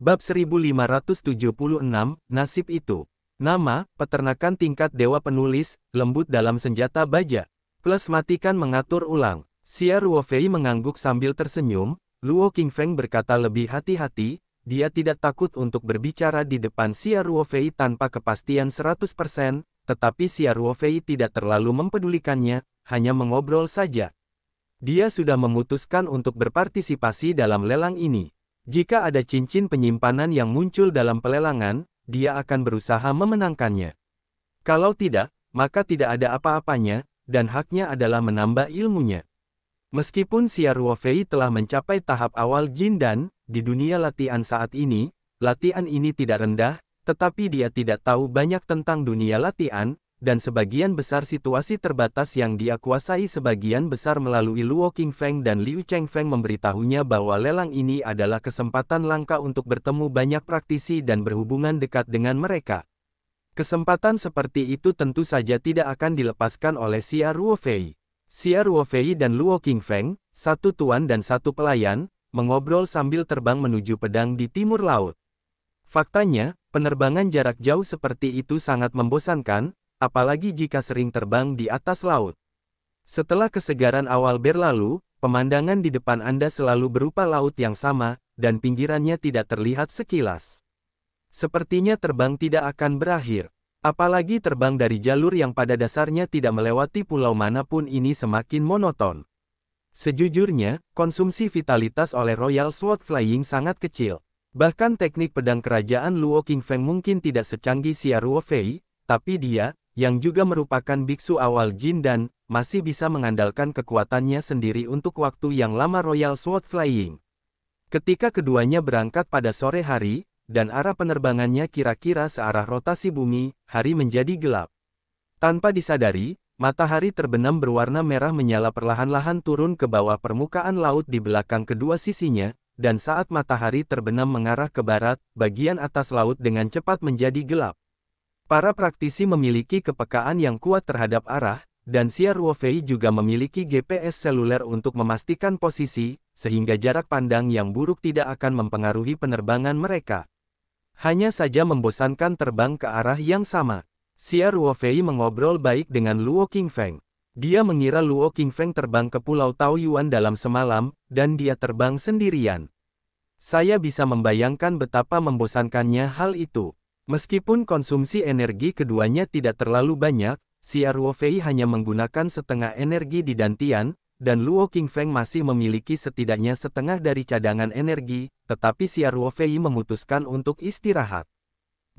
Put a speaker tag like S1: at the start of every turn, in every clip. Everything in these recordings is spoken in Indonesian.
S1: Bab 1576, Nasib Itu. Nama, peternakan tingkat dewa penulis, lembut dalam senjata baja. Plus matikan mengatur ulang. Xia Ruofei mengangguk sambil tersenyum. Luo Qingfeng berkata lebih hati-hati, dia tidak takut untuk berbicara di depan Xia Ruofei tanpa kepastian 100%, tetapi Xia Ruofei tidak terlalu mempedulikannya, hanya mengobrol saja. Dia sudah memutuskan untuk berpartisipasi dalam lelang ini. Jika ada cincin penyimpanan yang muncul dalam pelelangan, dia akan berusaha memenangkannya. Kalau tidak, maka tidak ada apa-apanya, dan haknya adalah menambah ilmunya. Meskipun Xia Ruofei telah mencapai tahap awal Jin Dan, di dunia latihan saat ini, latihan ini tidak rendah, tetapi dia tidak tahu banyak tentang dunia latihan, dan sebagian besar situasi terbatas yang dia kuasai sebagian besar melalui Luo Qingfeng dan Liu Chengfeng memberitahunya bahwa lelang ini adalah kesempatan langka untuk bertemu banyak praktisi dan berhubungan dekat dengan mereka. Kesempatan seperti itu tentu saja tidak akan dilepaskan oleh Xia Ruofei. Xia Ruofei dan Luo Qingfeng, satu tuan dan satu pelayan, mengobrol sambil terbang menuju pedang di timur laut. Faktanya, penerbangan jarak jauh seperti itu sangat membosankan, apalagi jika sering terbang di atas laut. Setelah kesegaran awal berlalu, pemandangan di depan Anda selalu berupa laut yang sama, dan pinggirannya tidak terlihat sekilas. Sepertinya terbang tidak akan berakhir. Apalagi terbang dari jalur yang pada dasarnya tidak melewati pulau manapun ini semakin monoton. Sejujurnya, konsumsi vitalitas oleh Royal Sword Flying sangat kecil. Bahkan teknik pedang kerajaan Luo Qingfeng mungkin tidak secanggih Xia Ruofei, tapi dia, yang juga merupakan biksu awal Jin Dan, masih bisa mengandalkan kekuatannya sendiri untuk waktu yang lama Royal Sword Flying. Ketika keduanya berangkat pada sore hari, dan arah penerbangannya kira-kira searah rotasi bumi, hari menjadi gelap. Tanpa disadari, matahari terbenam berwarna merah menyala perlahan-lahan turun ke bawah permukaan laut di belakang kedua sisinya, dan saat matahari terbenam mengarah ke barat, bagian atas laut dengan cepat menjadi gelap. Para praktisi memiliki kepekaan yang kuat terhadap arah, dan Xia Ruofei juga memiliki GPS seluler untuk memastikan posisi, sehingga jarak pandang yang buruk tidak akan mempengaruhi penerbangan mereka. Hanya saja membosankan terbang ke arah yang sama. Xia Ruofei mengobrol baik dengan Luo Qingfeng. Dia mengira Luo Qingfeng terbang ke Pulau Taoyuan dalam semalam, dan dia terbang sendirian. Saya bisa membayangkan betapa membosankannya hal itu. Meskipun konsumsi energi keduanya tidak terlalu banyak, Xia Ruofei hanya menggunakan setengah energi di Dantian, dan Luo Qingfeng masih memiliki setidaknya setengah dari cadangan energi, tetapi Xia Ruofei memutuskan untuk istirahat.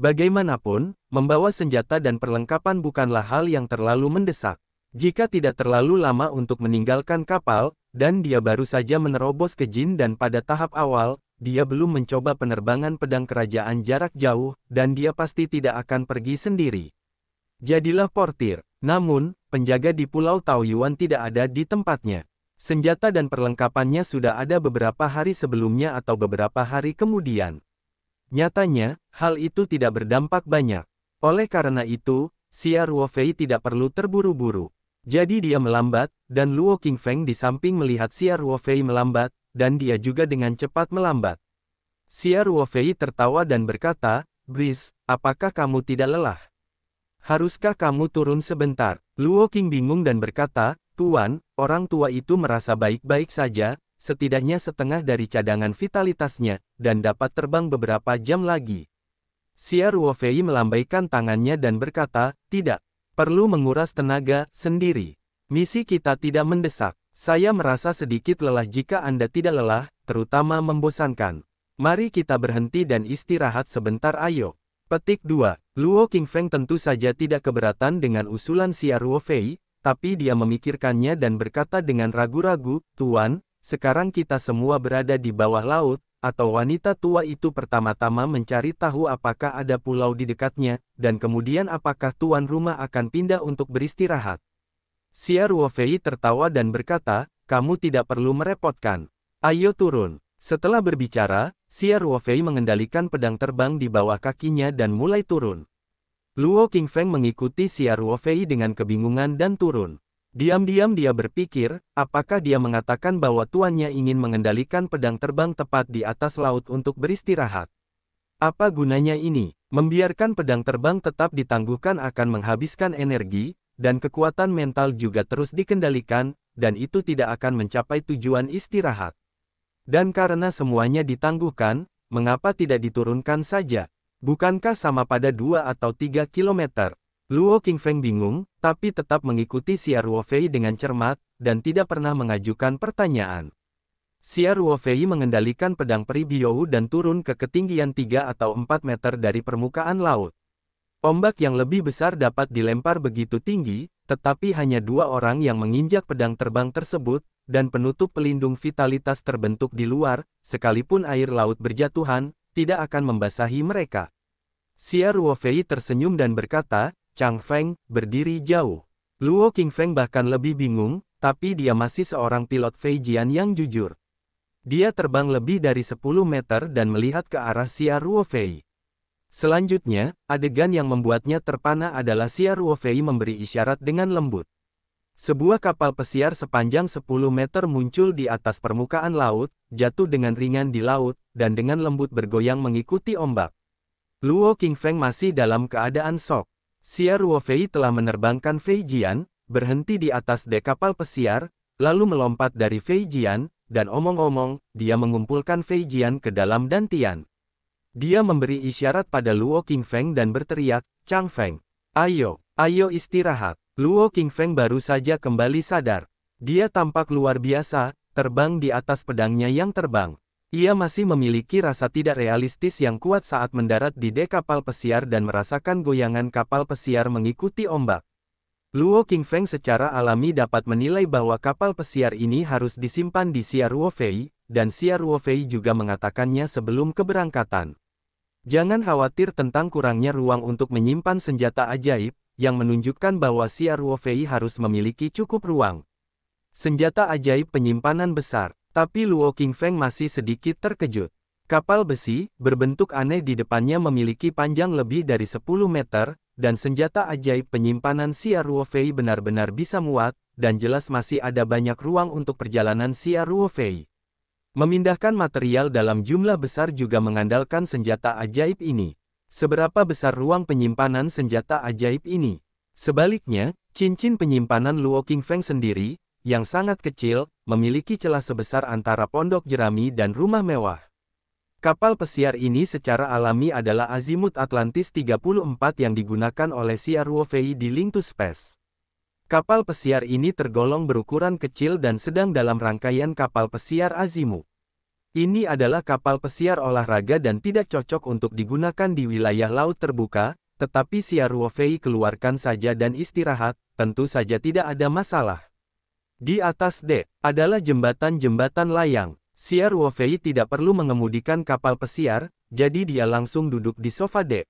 S1: Bagaimanapun, membawa senjata dan perlengkapan bukanlah hal yang terlalu mendesak. Jika tidak terlalu lama untuk meninggalkan kapal, dan dia baru saja menerobos ke Jin Dan pada tahap awal, dia belum mencoba penerbangan pedang kerajaan jarak jauh, dan dia pasti tidak akan pergi sendiri. Jadilah portir. Namun, penjaga di Pulau Taoyuan tidak ada di tempatnya. Senjata dan perlengkapannya sudah ada beberapa hari sebelumnya atau beberapa hari kemudian. Nyatanya, hal itu tidak berdampak banyak. Oleh karena itu, Xia Ruofei tidak perlu terburu-buru. Jadi dia melambat, dan Luo Qingfeng di samping melihat Xia Ruofei melambat, dan dia juga dengan cepat melambat. Xia Ruofei tertawa dan berkata, "Brice, apakah kamu tidak lelah? Haruskah kamu turun sebentar?" Luo Qing bingung dan berkata, "Tuan, orang tua itu merasa baik-baik saja, setidaknya setengah dari cadangan vitalitasnya, dan dapat terbang beberapa jam lagi." Xia Ruofei melambaikan tangannya dan berkata, "Tidak. Perlu menguras tenaga sendiri. Misi kita tidak mendesak. Saya merasa sedikit lelah jika Anda tidak lelah, terutama membosankan. Mari kita berhenti dan istirahat sebentar ayo." Petik 2. Luo Qingfeng tentu saja tidak keberatan dengan usulan Xia Ruofei, tapi dia memikirkannya dan berkata dengan ragu-ragu, "Tuan, sekarang kita semua berada di bawah laut, atau wanita tua itu pertama-tama mencari tahu apakah ada pulau di dekatnya, dan kemudian apakah tuan rumah akan pindah untuk beristirahat." Xia Ruofei tertawa dan berkata, "Kamu tidak perlu merepotkan. Ayo turun." Setelah berbicara, Xia Ruofei mengendalikan pedang terbang di bawah kakinya dan mulai turun. Luo Qingfeng mengikuti Xia Ruofei dengan kebingungan dan turun. Diam-diam dia berpikir, apakah dia mengatakan bahwa tuannya ingin mengendalikan pedang terbang tepat di atas laut untuk beristirahat. Apa gunanya ini? Membiarkan pedang terbang tetap ditangguhkan akan menghabiskan energi, dan kekuatan mental juga terus dikendalikan, dan itu tidak akan mencapai tujuan istirahat. Dan karena semuanya ditangguhkan, mengapa tidak diturunkan saja? Bukankah sama pada 2 atau 3 kilometer? Luo Qingfeng bingung, tapi tetap mengikuti Xia Ruofei dengan cermat, dan tidak pernah mengajukan pertanyaan. Xia Ruofei mengendalikan pedang peri Biou dan turun ke ketinggian 3 atau 4 meter dari permukaan laut. Ombak yang lebih besar dapat dilempar begitu tinggi, tetapi hanya 2 orang yang menginjak pedang terbang tersebut, dan penutup pelindung vitalitas terbentuk di luar, sekalipun air laut berjatuhan, tidak akan membasahi mereka. Xia Ruofei tersenyum dan berkata, Chang Feng, berdiri jauh. Luo Qingfeng bahkan lebih bingung, tapi dia masih seorang pilot Feijian yang jujur. Dia terbang lebih dari 10 meter dan melihat ke arah Xia Ruofei. Selanjutnya, adegan yang membuatnya terpana adalah Xia Ruofei memberi isyarat dengan lembut. Sebuah kapal pesiar sepanjang 10 meter muncul di atas permukaan laut, jatuh dengan ringan di laut, dan dengan lembut bergoyang mengikuti ombak. Luo Qingfeng masih dalam keadaan shock. Xia Ruofei telah menerbangkan Feijian, berhenti di atas dek kapal pesiar, lalu melompat dari Feijian, dan omong-omong, dia mengumpulkan Feijian ke dalam dantian. Dia memberi isyarat pada Luo Qingfeng dan berteriak, Chang Feng, ayo istirahat. Luo Qingfeng baru saja kembali sadar. Dia tampak luar biasa, terbang di atas pedangnya yang terbang. Ia masih memiliki rasa tidak realistis yang kuat saat mendarat di dek kapal pesiar dan merasakan goyangan kapal pesiar mengikuti ombak. Luo Qingfeng secara alami dapat menilai bahwa kapal pesiar ini harus disimpan di Xia Ruofei, dan Xia Ruofei juga mengatakannya sebelum keberangkatan. Jangan khawatir tentang kurangnya ruang untuk menyimpan senjata ajaib, yang menunjukkan bahwa Xia Ruofei harus memiliki cukup ruang. Senjata ajaib penyimpanan besar. Tapi Luo Qingfeng masih sedikit terkejut. Kapal besi, berbentuk aneh di depannya memiliki panjang lebih dari 10 meter, dan senjata ajaib penyimpanan Xia Ruofei benar-benar bisa muat, dan jelas masih ada banyak ruang untuk perjalanan Xia Ruofei. Memindahkan material dalam jumlah besar juga mengandalkan senjata ajaib ini. Seberapa besar ruang penyimpanan senjata ajaib ini? Sebaliknya, cincin penyimpanan Luo Qingfeng sendiri, yang sangat kecil, memiliki celah sebesar antara pondok jerami dan rumah mewah. Kapal pesiar ini secara alami adalah azimut Atlantis 34 yang digunakan oleh Xia Ruofei di Link to Space. Kapal pesiar ini tergolong berukuran kecil dan sedang dalam rangkaian kapal pesiar azimut. Ini adalah kapal pesiar olahraga dan tidak cocok untuk digunakan di wilayah laut terbuka, tetapi Xia Ruofei keluarkan saja dan istirahat, tentu saja tidak ada masalah. Di atas dek, adalah jembatan-jembatan layang. Xia Ruofei tidak perlu mengemudikan kapal pesiar, jadi dia langsung duduk di sofa dek.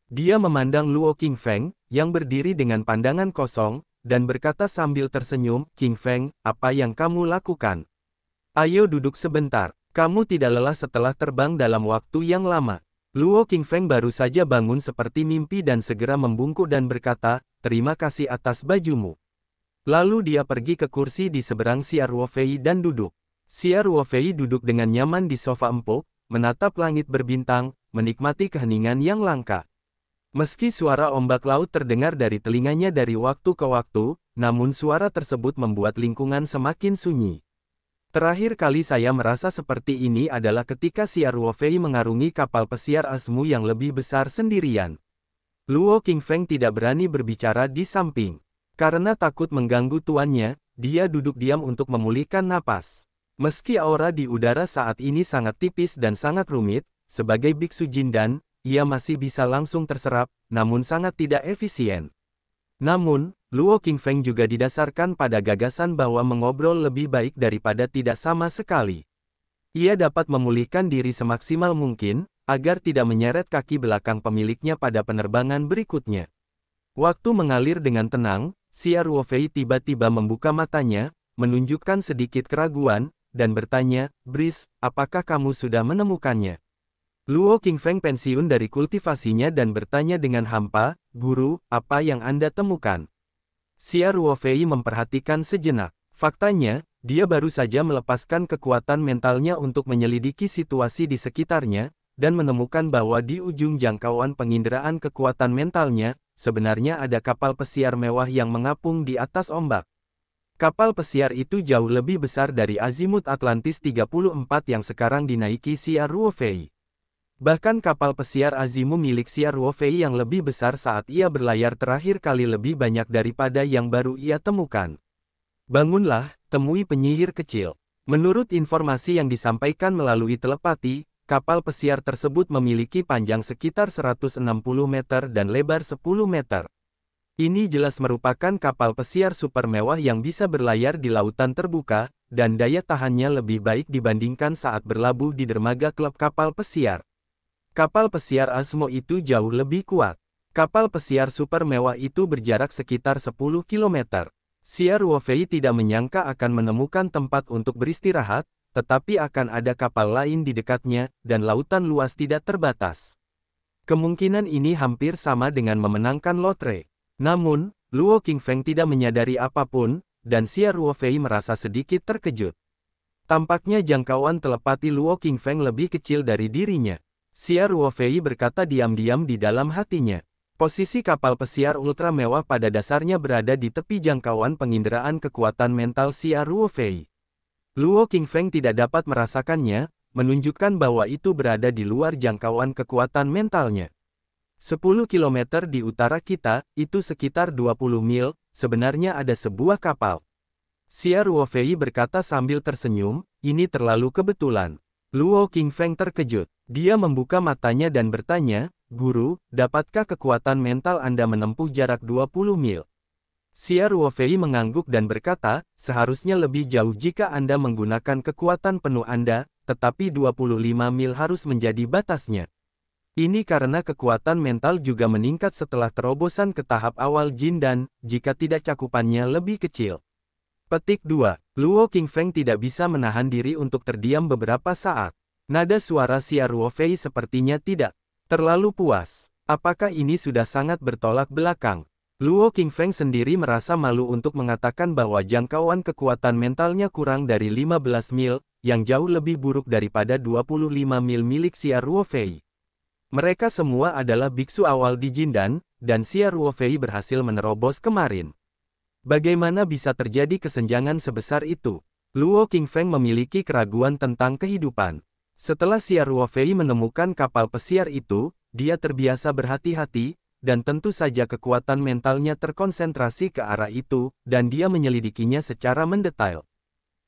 S1: Dia memandang Luo Qingfeng, yang berdiri dengan pandangan kosong, dan berkata sambil tersenyum, Qingfeng, apa yang kamu lakukan? Ayo duduk sebentar, kamu tidak lelah setelah terbang dalam waktu yang lama. Luo Qingfeng baru saja bangun seperti mimpi dan segera membungkuk dan berkata, terima kasih atas bajumu. Lalu dia pergi ke kursi di seberang Xia Ruofei dan duduk. Xia Ruofei duduk dengan nyaman di sofa empuk, menatap langit berbintang, menikmati keheningan yang langka. Meski suara ombak laut terdengar dari telinganya dari waktu ke waktu, namun suara tersebut membuat lingkungan semakin sunyi. Terakhir kali saya merasa seperti ini adalah ketika Xia Ruofei mengarungi kapal pesiar Asmu yang lebih besar sendirian. Luo Qingfeng tidak berani berbicara di samping. Karena takut mengganggu tuannya, dia duduk diam untuk memulihkan napas. Meski aura di udara saat ini sangat tipis dan sangat rumit, sebagai biksu Jindan, ia masih bisa langsung terserap, namun sangat tidak efisien. Namun, Luo Qingfeng juga didasarkan pada gagasan bahwa mengobrol lebih baik daripada tidak sama sekali. Ia dapat memulihkan diri semaksimal mungkin, agar tidak menyeret kaki belakang pemiliknya pada penerbangan berikutnya. Waktu mengalir dengan tenang, Xia Ruofei tiba-tiba membuka matanya, menunjukkan sedikit keraguan, dan bertanya, Brice, apakah kamu sudah menemukannya? Luo Qingfeng pensiun dari kultivasinya dan bertanya dengan hampa, Guru, apa yang Anda temukan? Xia Ruofei memperhatikan sejenak. Faktanya, dia baru saja melepaskan kekuatan mentalnya untuk menyelidiki situasi di sekitarnya, dan menemukan bahwa di ujung jangkauan penginderaan kekuatan mentalnya, sebenarnya ada kapal pesiar mewah yang mengapung di atas ombak. Kapal pesiar itu jauh lebih besar dari azimut Atlantis 34 yang sekarang dinaiki Siar Ruofei. Bahkan kapal pesiar Azimu milik Siar Ruofei yang lebih besar saat ia berlayar terakhir kali lebih banyak daripada yang baru ia temukan. Bangunlah, temui penyihir kecil. Menurut informasi yang disampaikan melalui telepati, kapal pesiar tersebut memiliki panjang sekitar 160 meter dan lebar 10 meter. Ini jelas merupakan kapal pesiar super mewah yang bisa berlayar di lautan terbuka, dan daya tahannya lebih baik dibandingkan saat berlabuh di dermaga klub kapal pesiar. Kapal pesiar Asmo itu jauh lebih kuat. Kapal pesiar super mewah itu berjarak sekitar 10 km. Siar Ruofei tidak menyangka akan menemukan tempat untuk beristirahat, tetapi akan ada kapal lain di dekatnya, dan lautan luas tidak terbatas. Kemungkinan ini hampir sama dengan memenangkan lotre. Namun, Luo Qingfeng tidak menyadari apapun, dan Siar Ruofei merasa sedikit terkejut. Tampaknya jangkauan telepati Luo Qingfeng lebih kecil dari dirinya. Siar Ruofei berkata diam-diam di dalam hatinya. Posisi kapal pesiar ultra mewah pada dasarnya berada di tepi jangkauan penginderaan kekuatan mental Siar Ruofei. Luo Qingfeng tidak dapat merasakannya, menunjukkan bahwa itu berada di luar jangkauan kekuatan mentalnya. 10 km di utara kita, itu sekitar 20 mil, sebenarnya ada sebuah kapal. Siar Ruofei berkata sambil tersenyum, ini terlalu kebetulan. Luo Qingfeng terkejut. Dia membuka matanya dan bertanya, Guru, dapatkah kekuatan mental Anda menempuh jarak 20 mil? Siar Ruofei mengangguk dan berkata, seharusnya lebih jauh jika Anda menggunakan kekuatan penuh Anda, tetapi 25 mil harus menjadi batasnya. Ini karena kekuatan mental juga meningkat setelah terobosan ke tahap awal Jin dan, jika tidak cakupannya lebih kecil. Petik 2. Luo Qingfeng tidak bisa menahan diri untuk terdiam beberapa saat. Nada suara Siar Ruofei sepertinya tidak terlalu puas. Apakah ini sudah sangat bertolak belakang? Luo Qingfeng sendiri merasa malu untuk mengatakan bahwa jangkauan kekuatan mentalnya kurang dari 15 mil, yang jauh lebih buruk daripada 25 mil milik Siar Ruofei. Mereka semua adalah biksu awal di Jindan, dan Siar Ruofei berhasil menerobos kemarin. Bagaimana bisa terjadi kesenjangan sebesar itu? Luo Qingfeng memiliki keraguan tentang kehidupan. Setelah Siar Ruofei menemukan kapal pesiar itu, dia terbiasa berhati-hati, dan tentu saja kekuatan mentalnya terkonsentrasi ke arah itu, dan dia menyelidikinya secara mendetail.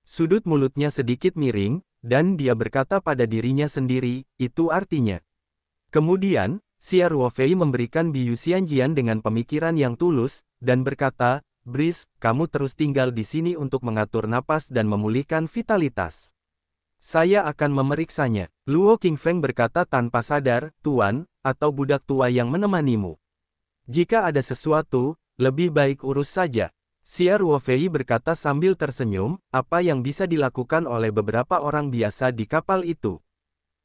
S1: Sudut mulutnya sedikit miring, dan dia berkata pada dirinya sendiri, itu artinya. Kemudian, Siar Ruofei memberikan Biyu Xianjian dengan pemikiran yang tulus, dan berkata, Brice, kamu terus tinggal di sini untuk mengatur napas dan memulihkan vitalitas. Saya akan memeriksanya. Luo Qingfeng berkata tanpa sadar, Tuan, atau budak tua yang menemanimu. Jika ada sesuatu, lebih baik urus saja. Siar Ruofei berkata sambil tersenyum, apa yang bisa dilakukan oleh beberapa orang biasa di kapal itu.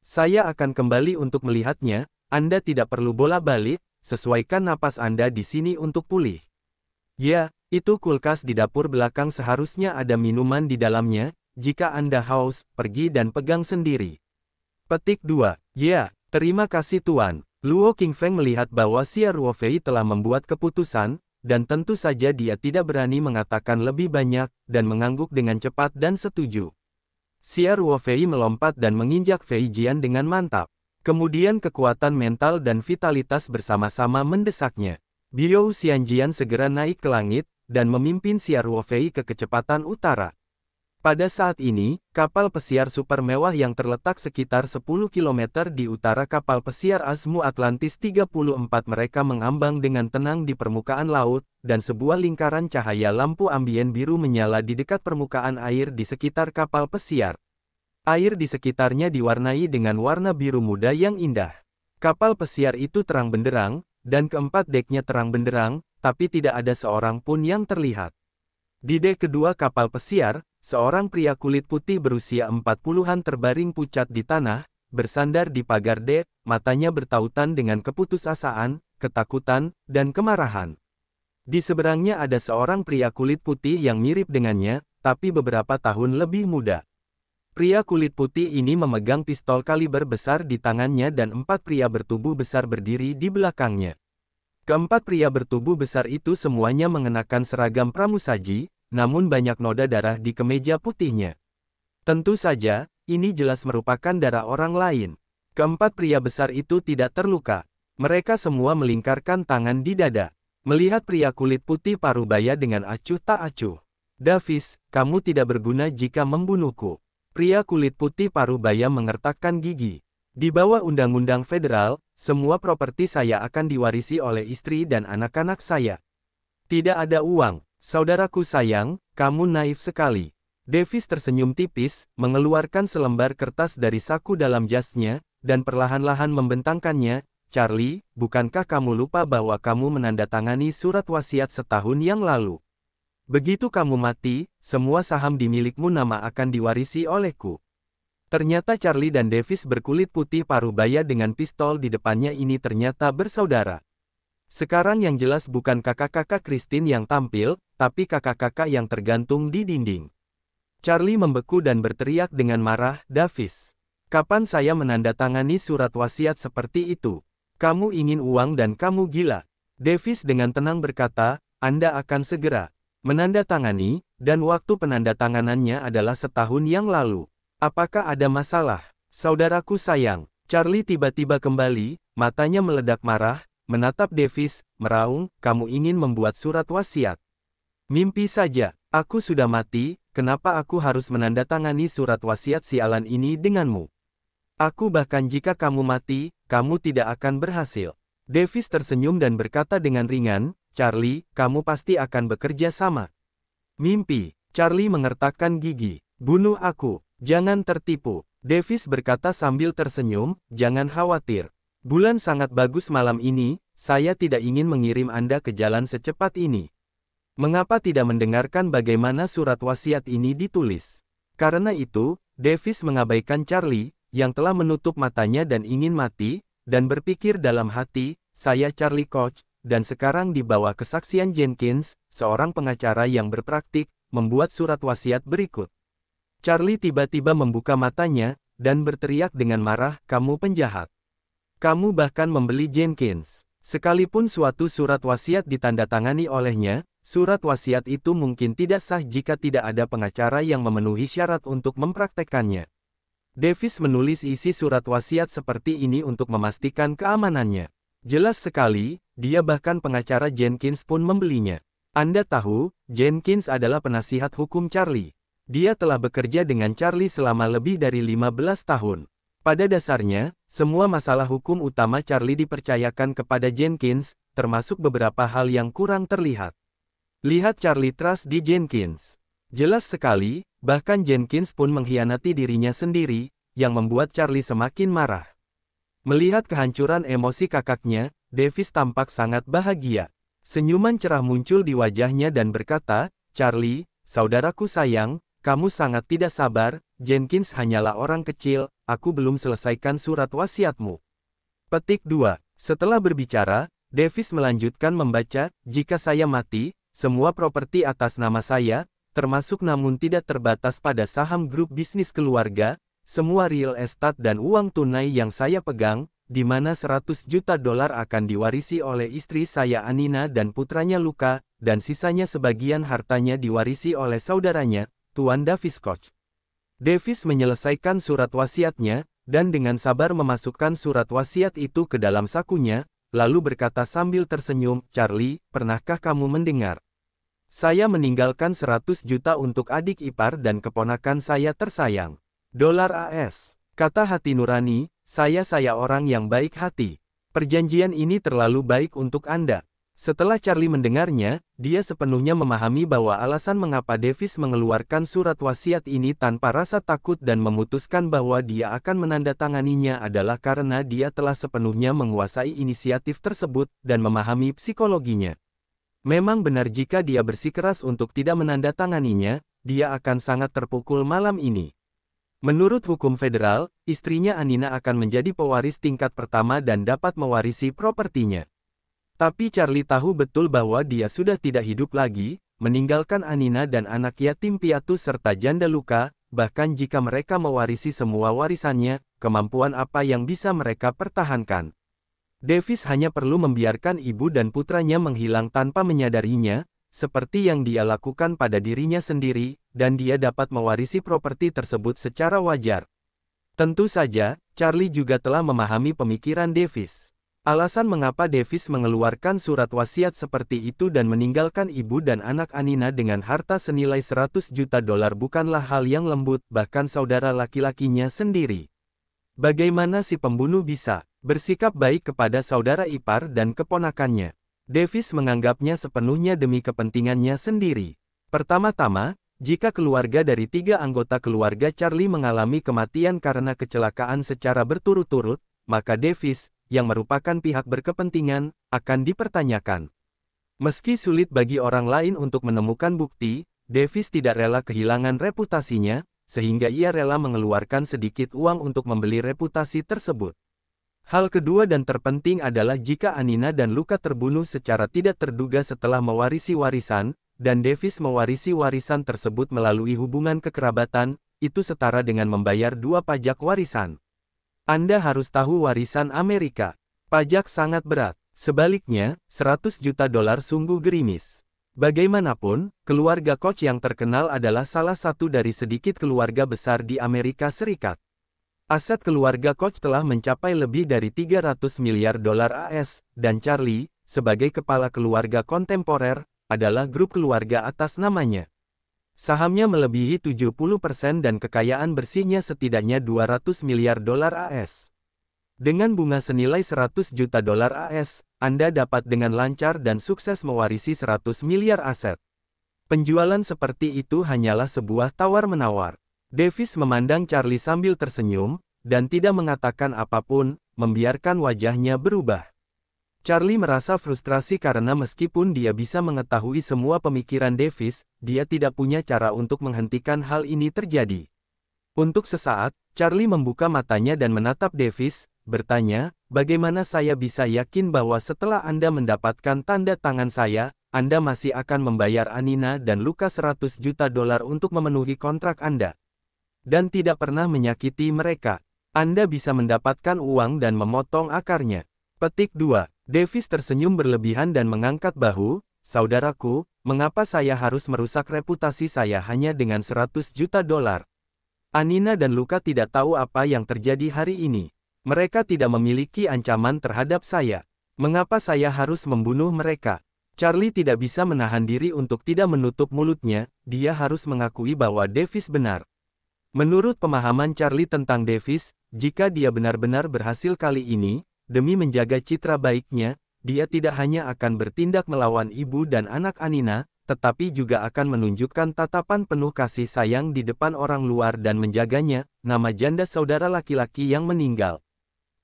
S1: Saya akan kembali untuk melihatnya, Anda tidak perlu bola-balik, sesuaikan napas Anda di sini untuk pulih. Ya, itu kulkas di dapur belakang seharusnya ada minuman di dalamnya, jika Anda haus, pergi dan pegang sendiri. Petik 2. Ya, terima kasih Tuan. Luo Qingfeng melihat bahwa Siar Ruofei telah membuat keputusan, dan tentu saja dia tidak berani mengatakan lebih banyak, dan mengangguk dengan cepat dan setuju. Siar Ruofei melompat dan menginjak Fei Jian dengan mantap. Kemudian kekuatan mental dan vitalitas bersama-sama mendesaknya. Biou Xianjian segera naik ke langit, dan memimpin Siar Ruofei ke kecepatan utara. Pada saat ini, kapal pesiar super mewah yang terletak sekitar 10 km di utara kapal pesiar Asmu Atlantis 34 mereka mengambang dengan tenang di permukaan laut, dan sebuah lingkaran cahaya lampu ambien biru menyala di dekat permukaan air di sekitar kapal pesiar. Air di sekitarnya diwarnai dengan warna biru muda yang indah. Kapal pesiar itu terang benderang, dan keempat deknya terang benderang, tapi tidak ada seorang pun yang terlihat. Di dek kedua kapal pesiar, seorang pria kulit putih berusia 40-an terbaring pucat di tanah, bersandar di pagar dek, matanya bertautan dengan keputusasaan, ketakutan, dan kemarahan. Di seberangnya ada seorang pria kulit putih yang mirip dengannya, tapi beberapa tahun lebih muda. Pria kulit putih ini memegang pistol kaliber besar di tangannya dan 4 pria bertubuh besar berdiri di belakangnya. Keempat pria bertubuh besar itu semuanya mengenakan seragam pramusaji, namun banyak noda darah di kemeja putihnya. Tentu saja, ini jelas merupakan darah orang lain. Keempat pria besar itu tidak terluka. Mereka semua melingkarkan tangan di dada. Melihat pria kulit putih Parubaya dengan acuh tak acuh. Davis, kamu tidak berguna jika membunuhku. Pria kulit putih Parubaya mengertakkan gigi. Di bawah undang-undang federal, semua properti saya akan diwarisi oleh istri dan anak-anak saya. Tidak ada uang, saudaraku sayang, kamu naif sekali. Davis tersenyum tipis, mengeluarkan selembar kertas dari saku dalam jasnya, dan perlahan-lahan membentangkannya. Charlie, bukankah kamu lupa bahwa kamu menandatangani surat wasiat setahun yang lalu? Begitu kamu mati, semua saham di milikmu nama akan diwarisi olehku. Ternyata Charlie dan Davis berkulit putih Parubaya dengan pistol di depannya ini ternyata bersaudara. Sekarang yang jelas bukan kakak-kakak Christine yang tampil, tapi kakak-kakak yang tergantung di dinding. Charlie membeku dan berteriak dengan marah, Davis. Kapan saya menandatangani surat wasiat seperti itu? Kamu ingin uang dan kamu gila. Davis dengan tenang berkata, Anda akan segera menandatangani, dan waktu penandatanganannya adalah setahun yang lalu. Apakah ada masalah? Saudaraku sayang. Charlie tiba-tiba kembali, matanya meledak marah, menatap Davis, meraung, kamu ingin membuat surat wasiat. Mimpi saja, aku sudah mati, kenapa aku harus menandatangani surat wasiat sialan ini denganmu? Aku bahkan jika kamu mati, kamu tidak akan berhasil. Davis tersenyum dan berkata dengan ringan, Charlie, kamu pasti akan bekerja sama. Mimpi. Charlie mengertakkan gigi. Bunuh aku. Jangan tertipu. Davis berkata sambil tersenyum, jangan khawatir. Bulan sangat bagus malam ini, saya tidak ingin mengirim Anda ke jalan secepat ini. Mengapa tidak mendengarkan bagaimana surat wasiat ini ditulis? Karena itu, Davis mengabaikan Charlie, yang telah menutup matanya dan ingin mati, dan berpikir dalam hati, saya Charlie Koch, dan sekarang di bawah kesaksian Jenkins, seorang pengacara yang berpraktik, membuat surat wasiat berikut. Charlie tiba-tiba membuka matanya, dan berteriak dengan marah, kamu penjahat. Kamu bahkan membeli Jenkins. Sekalipun suatu surat wasiat ditandatangani olehnya, surat wasiat itu mungkin tidak sah jika tidak ada pengacara yang memenuhi syarat untuk mempraktekkannya. Davis menulis isi surat wasiat seperti ini untuk memastikan keamanannya. Jelas sekali, dia bahkan pengacara Jenkins pun membelinya. Anda tahu, Jenkins adalah penasihat hukum Charlie. Dia telah bekerja dengan Charlie selama lebih dari 15 tahun. Pada dasarnya, semua masalah hukum utama Charlie dipercayakan kepada Jenkins, termasuk beberapa hal yang kurang terlihat. Lihat Charlie trust di Jenkins. Jelas sekali, bahkan Jenkins pun mengkhianati dirinya sendiri, yang membuat Charlie semakin marah. Melihat kehancuran emosi kakaknya, Davis tampak sangat bahagia. Senyuman cerah muncul di wajahnya dan berkata, Charlie, saudaraku sayang, kamu sangat tidak sabar, Jenkins hanyalah orang kecil, aku belum selesaikan surat wasiatmu. Petik 2. Setelah berbicara, Davis melanjutkan membaca, jika saya mati, semua properti atas nama saya, termasuk namun tidak terbatas pada saham grup bisnis keluarga, semua real estate dan uang tunai yang saya pegang, di mana 100 juta dolar akan diwarisi oleh istri saya Anina dan putranya Luka, dan sisanya sebagian hartanya diwarisi oleh saudaranya, Tuan Davis Koch. Davis menyelesaikan surat wasiatnya, dan dengan sabar memasukkan surat wasiat itu ke dalam sakunya, lalu berkata sambil tersenyum, Charlie, pernahkah kamu mendengar? Saya meninggalkan 100 juta untuk adik ipar dan keponakan saya tersayang. Dolar AS. Kata hati nurani, saya orang yang baik hati. Perjanjian ini terlalu baik untuk Anda. Setelah Charlie mendengarnya, dia sepenuhnya memahami bahwa alasan mengapa Davis mengeluarkan surat wasiat ini tanpa rasa takut dan memutuskan bahwa dia akan menandatanganinya adalah karena dia telah sepenuhnya menguasai inisiatif tersebut dan memahami psikologinya. Memang benar jika dia bersikeras untuk tidak menandatanganinya, dia akan sangat terpukul malam ini. Menurut hukum federal, istrinya Anina akan menjadi pewaris tingkat pertama dan dapat mewarisi propertinya. Tapi Charlie tahu betul bahwa dia sudah tidak hidup lagi, meninggalkan Anina dan anak yatim piatu serta janda Luka, bahkan jika mereka mewarisi semua warisannya, kemampuan apa yang bisa mereka pertahankan? Davis hanya perlu membiarkan ibu dan putranya menghilang tanpa menyadarinya, seperti yang dia lakukan pada dirinya sendiri, dan dia dapat mewarisi properti tersebut secara wajar. Tentu saja, Charlie juga telah memahami pemikiran Davis. Alasan mengapa Davis mengeluarkan surat wasiat seperti itu dan meninggalkan ibu dan anak Anina dengan harta senilai 100 juta dolar bukanlah hal yang lembut, bahkan saudara laki-lakinya sendiri. Bagaimana si pembunuh bisa bersikap baik kepada saudara ipar dan keponakannya? Davis menganggapnya sepenuhnya demi kepentingannya sendiri. Pertama-tama, jika keluarga dari 3 anggota keluarga Charlie mengalami kematian karena kecelakaan secara berturut-turut, maka Davis, yang merupakan pihak berkepentingan, akan dipertanyakan. Meski sulit bagi orang lain untuk menemukan bukti, Davis tidak rela kehilangan reputasinya, sehingga ia rela mengeluarkan sedikit uang untuk membeli reputasi tersebut. Hal kedua dan terpenting adalah jika Anina dan Luka terbunuh secara tidak terduga setelah mewarisi warisan, dan Davis mewarisi warisan tersebut melalui hubungan kekerabatan, itu setara dengan membayar 2 pajak warisan. Anda harus tahu warisan Amerika. Pajak sangat berat. Sebaliknya, 100 juta dolar sungguh gerimis. Bagaimanapun, keluarga Koch yang terkenal adalah salah satu dari sedikit keluarga besar di Amerika Serikat. Aset keluarga Koch telah mencapai lebih dari 300 miliar dolar AS, dan Charlie, sebagai kepala keluarga kontemporer, adalah grup keluarga atas namanya. Sahamnya melebihi 70% dan kekayaan bersihnya setidaknya 200 miliar dolar AS. Dengan bunga senilai 100 juta dolar AS, Anda dapat dengan lancar dan sukses mewarisi 100 miliar aset. Penjualan seperti itu hanyalah sebuah tawar-menawar. Davis memandang Charlie sambil tersenyum, dan tidak mengatakan apapun, membiarkan wajahnya berubah. Charlie merasa frustrasi karena meskipun dia bisa mengetahui semua pemikiran Davis, dia tidak punya cara untuk menghentikan hal ini terjadi. Untuk sesaat, Charlie membuka matanya dan menatap Davis, bertanya, bagaimana saya bisa yakin bahwa setelah Anda mendapatkan tanda tangan saya, Anda masih akan membayar Anina dan Luka 100 juta dolar untuk memenuhi kontrak Anda? Dan tidak pernah menyakiti mereka. Anda bisa mendapatkan uang dan memotong akarnya. Petik 2. Davis tersenyum berlebihan dan mengangkat bahu, saudaraku, mengapa saya harus merusak reputasi saya hanya dengan 100 juta dolar? Anina dan Luka tidak tahu apa yang terjadi hari ini. Mereka tidak memiliki ancaman terhadap saya. Mengapa saya harus membunuh mereka? Charlie tidak bisa menahan diri untuk tidak menutup mulutnya, dia harus mengakui bahwa Davis benar. Menurut pemahaman Charlie tentang Davis, jika dia benar-benar berhasil kali ini, demi menjaga citra baiknya, dia tidak hanya akan bertindak melawan ibu dan anak Anina, tetapi juga akan menunjukkan tatapan penuh kasih sayang di depan orang luar dan menjaganya, nama janda saudara laki-laki yang meninggal.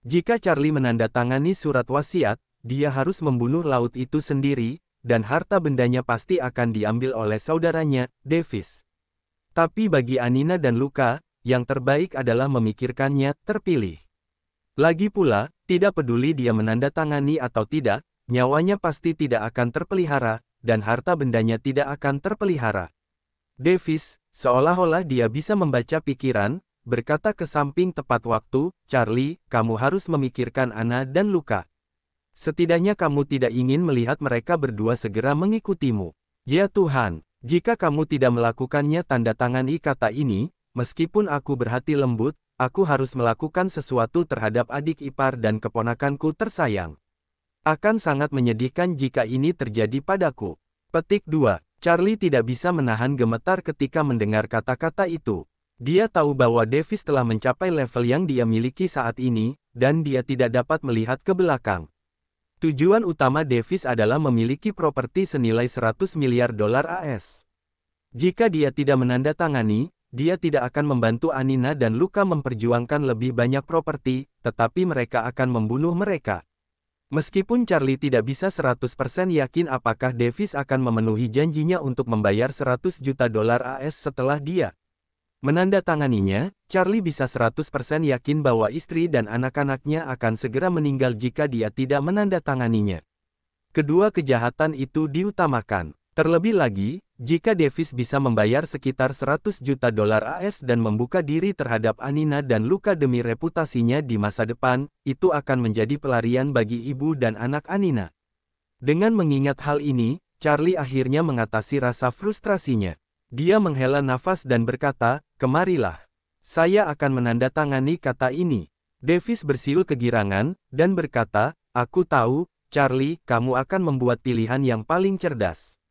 S1: Jika Charlie menandatangani surat wasiat, dia harus membunuh laut itu sendiri, dan harta bendanya pasti akan diambil oleh saudaranya, Davis. Tapi bagi Anina dan Luka, yang terbaik adalah memikirkannya terpilih. Lagi pula, tidak peduli dia menandatangani atau tidak, nyawanya pasti tidak akan terpelihara, dan harta bendanya tidak akan terpelihara. Davis, seolah-olah dia bisa membaca pikiran, berkata ke samping tepat waktu, Charlie, kamu harus memikirkan Anna dan Luka. Setidaknya kamu tidak ingin melihat mereka berdua segera mengikutimu. Ya Tuhan, jika kamu tidak melakukannya tanda tangani kata ini, meskipun aku berhati lembut, aku harus melakukan sesuatu terhadap adik ipar dan keponakanku tersayang. Akan sangat menyedihkan jika ini terjadi padaku. Petik 2. Charlie tidak bisa menahan gemetar ketika mendengar kata-kata itu. Dia tahu bahwa Davis telah mencapai level yang dia miliki saat ini, dan dia tidak dapat melihat ke belakang. Tujuan utama Davis adalah memiliki properti senilai 100 miliar dolar AS. Jika dia tidak menandatangani, dia tidak akan membantu Anina dan Luka memperjuangkan lebih banyak properti, tetapi mereka akan membunuh mereka. Meskipun Charlie tidak bisa 100% yakin apakah Davis akan memenuhi janjinya untuk membayar 100 juta dolar AS setelah dia menandatanganinya, Charlie bisa 100% yakin bahwa istri dan anak-anaknya akan segera meninggal jika dia tidak menandatanganinya. Kedua kejahatan itu diutamakan. Terlebih lagi, jika Davis bisa membayar sekitar 100 juta dolar AS dan membuka diri terhadap Anina dan luka demi reputasinya di masa depan, itu akan menjadi pelarian bagi ibu dan anak Anina. Dengan mengingat hal ini, Charlie akhirnya mengatasi rasa frustrasinya. Dia menghela nafas dan berkata, "Kemarilah. Saya akan menandatangani kata ini." Davis bersiul kegirangan, dan berkata, "Aku tahu, Charlie, kamu akan membuat pilihan yang paling cerdas."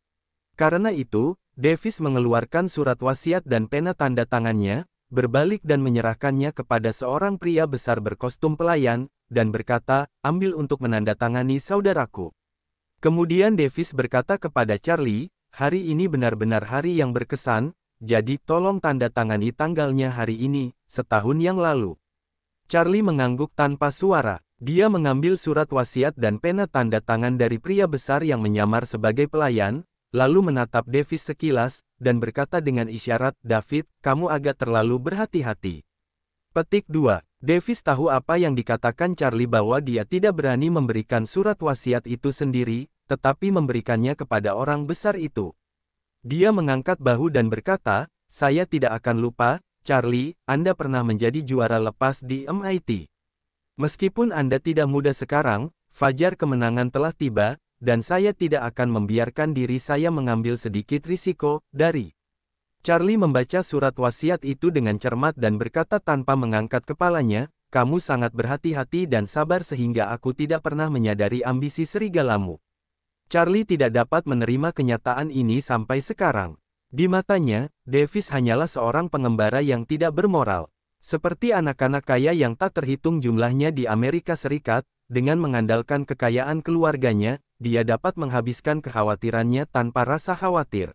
S1: Karena itu, Davis mengeluarkan surat wasiat dan pena tanda tangannya, berbalik dan menyerahkannya kepada seorang pria besar berkostum pelayan, dan berkata, "Ambil untuk menandatangani saudaraku." Kemudian Davis berkata kepada Charlie, "Hari ini benar-benar hari yang berkesan, jadi tolong tanda tangani tanggalnya hari ini, setahun yang lalu." Charlie mengangguk tanpa suara. Dia mengambil surat wasiat dan pena tanda tangan dari pria besar yang menyamar sebagai pelayan, lalu menatap Davis sekilas, dan berkata dengan isyarat, "David, kamu agak terlalu berhati-hati." Petik 2. Davis tahu apa yang dikatakan Charlie bahwa dia tidak berani memberikan surat wasiat itu sendiri, tetapi memberikannya kepada orang besar itu. Dia mengangkat bahu dan berkata, "Saya tidak akan lupa, Charlie, Anda pernah menjadi juara lepas di MIT. Meskipun Anda tidak muda sekarang, fajar kemenangan telah tiba, dan saya tidak akan membiarkan diri saya mengambil sedikit risiko, dari." Charlie membaca surat wasiat itu dengan cermat dan berkata tanpa mengangkat kepalanya, "Kamu sangat berhati-hati dan sabar sehingga aku tidak pernah menyadari ambisi serigalamu." Charlie tidak dapat menerima kenyataan ini sampai sekarang. Di matanya, Davis hanyalah seorang pengembara yang tidak bermoral. Seperti anak-anak kaya yang tak terhitung jumlahnya di Amerika Serikat, dengan mengandalkan kekayaan keluarganya, dia dapat menghabiskan kekhawatirannya tanpa rasa khawatir.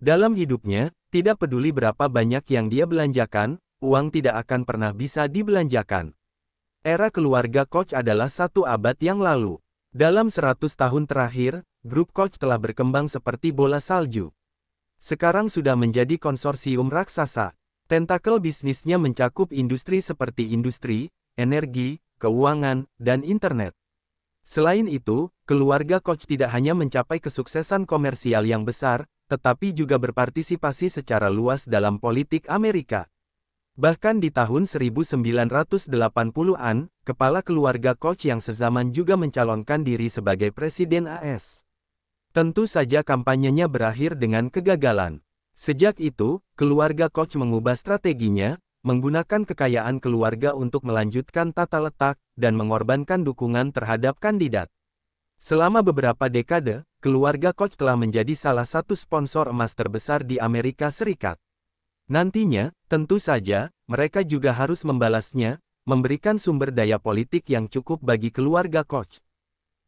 S1: Dalam hidupnya, tidak peduli berapa banyak yang dia belanjakan, uang tidak akan pernah bisa dibelanjakan. Era keluarga Koch adalah 1 abad yang lalu. Dalam 100 tahun terakhir, grup Koch telah berkembang seperti bola salju. Sekarang sudah menjadi konsorsium raksasa. Tentakel bisnisnya mencakup industri seperti industri, energi, keuangan, dan internet. Selain itu, keluarga Koch tidak hanya mencapai kesuksesan komersial yang besar, tetapi juga berpartisipasi secara luas dalam politik Amerika. Bahkan di tahun 1980-an, kepala keluarga Koch yang sezaman juga mencalonkan diri sebagai presiden AS. Tentu saja kampanyenya berakhir dengan kegagalan. Sejak itu, keluarga Koch mengubah strateginya, menggunakan kekayaan keluarga untuk melanjutkan tata letak, dan mengorbankan dukungan terhadap kandidat. Selama beberapa dekade, keluarga Koch telah menjadi salah satu sponsor emas terbesar di Amerika Serikat. Nantinya, tentu saja, mereka juga harus membalasnya, memberikan sumber daya politik yang cukup bagi keluarga Koch.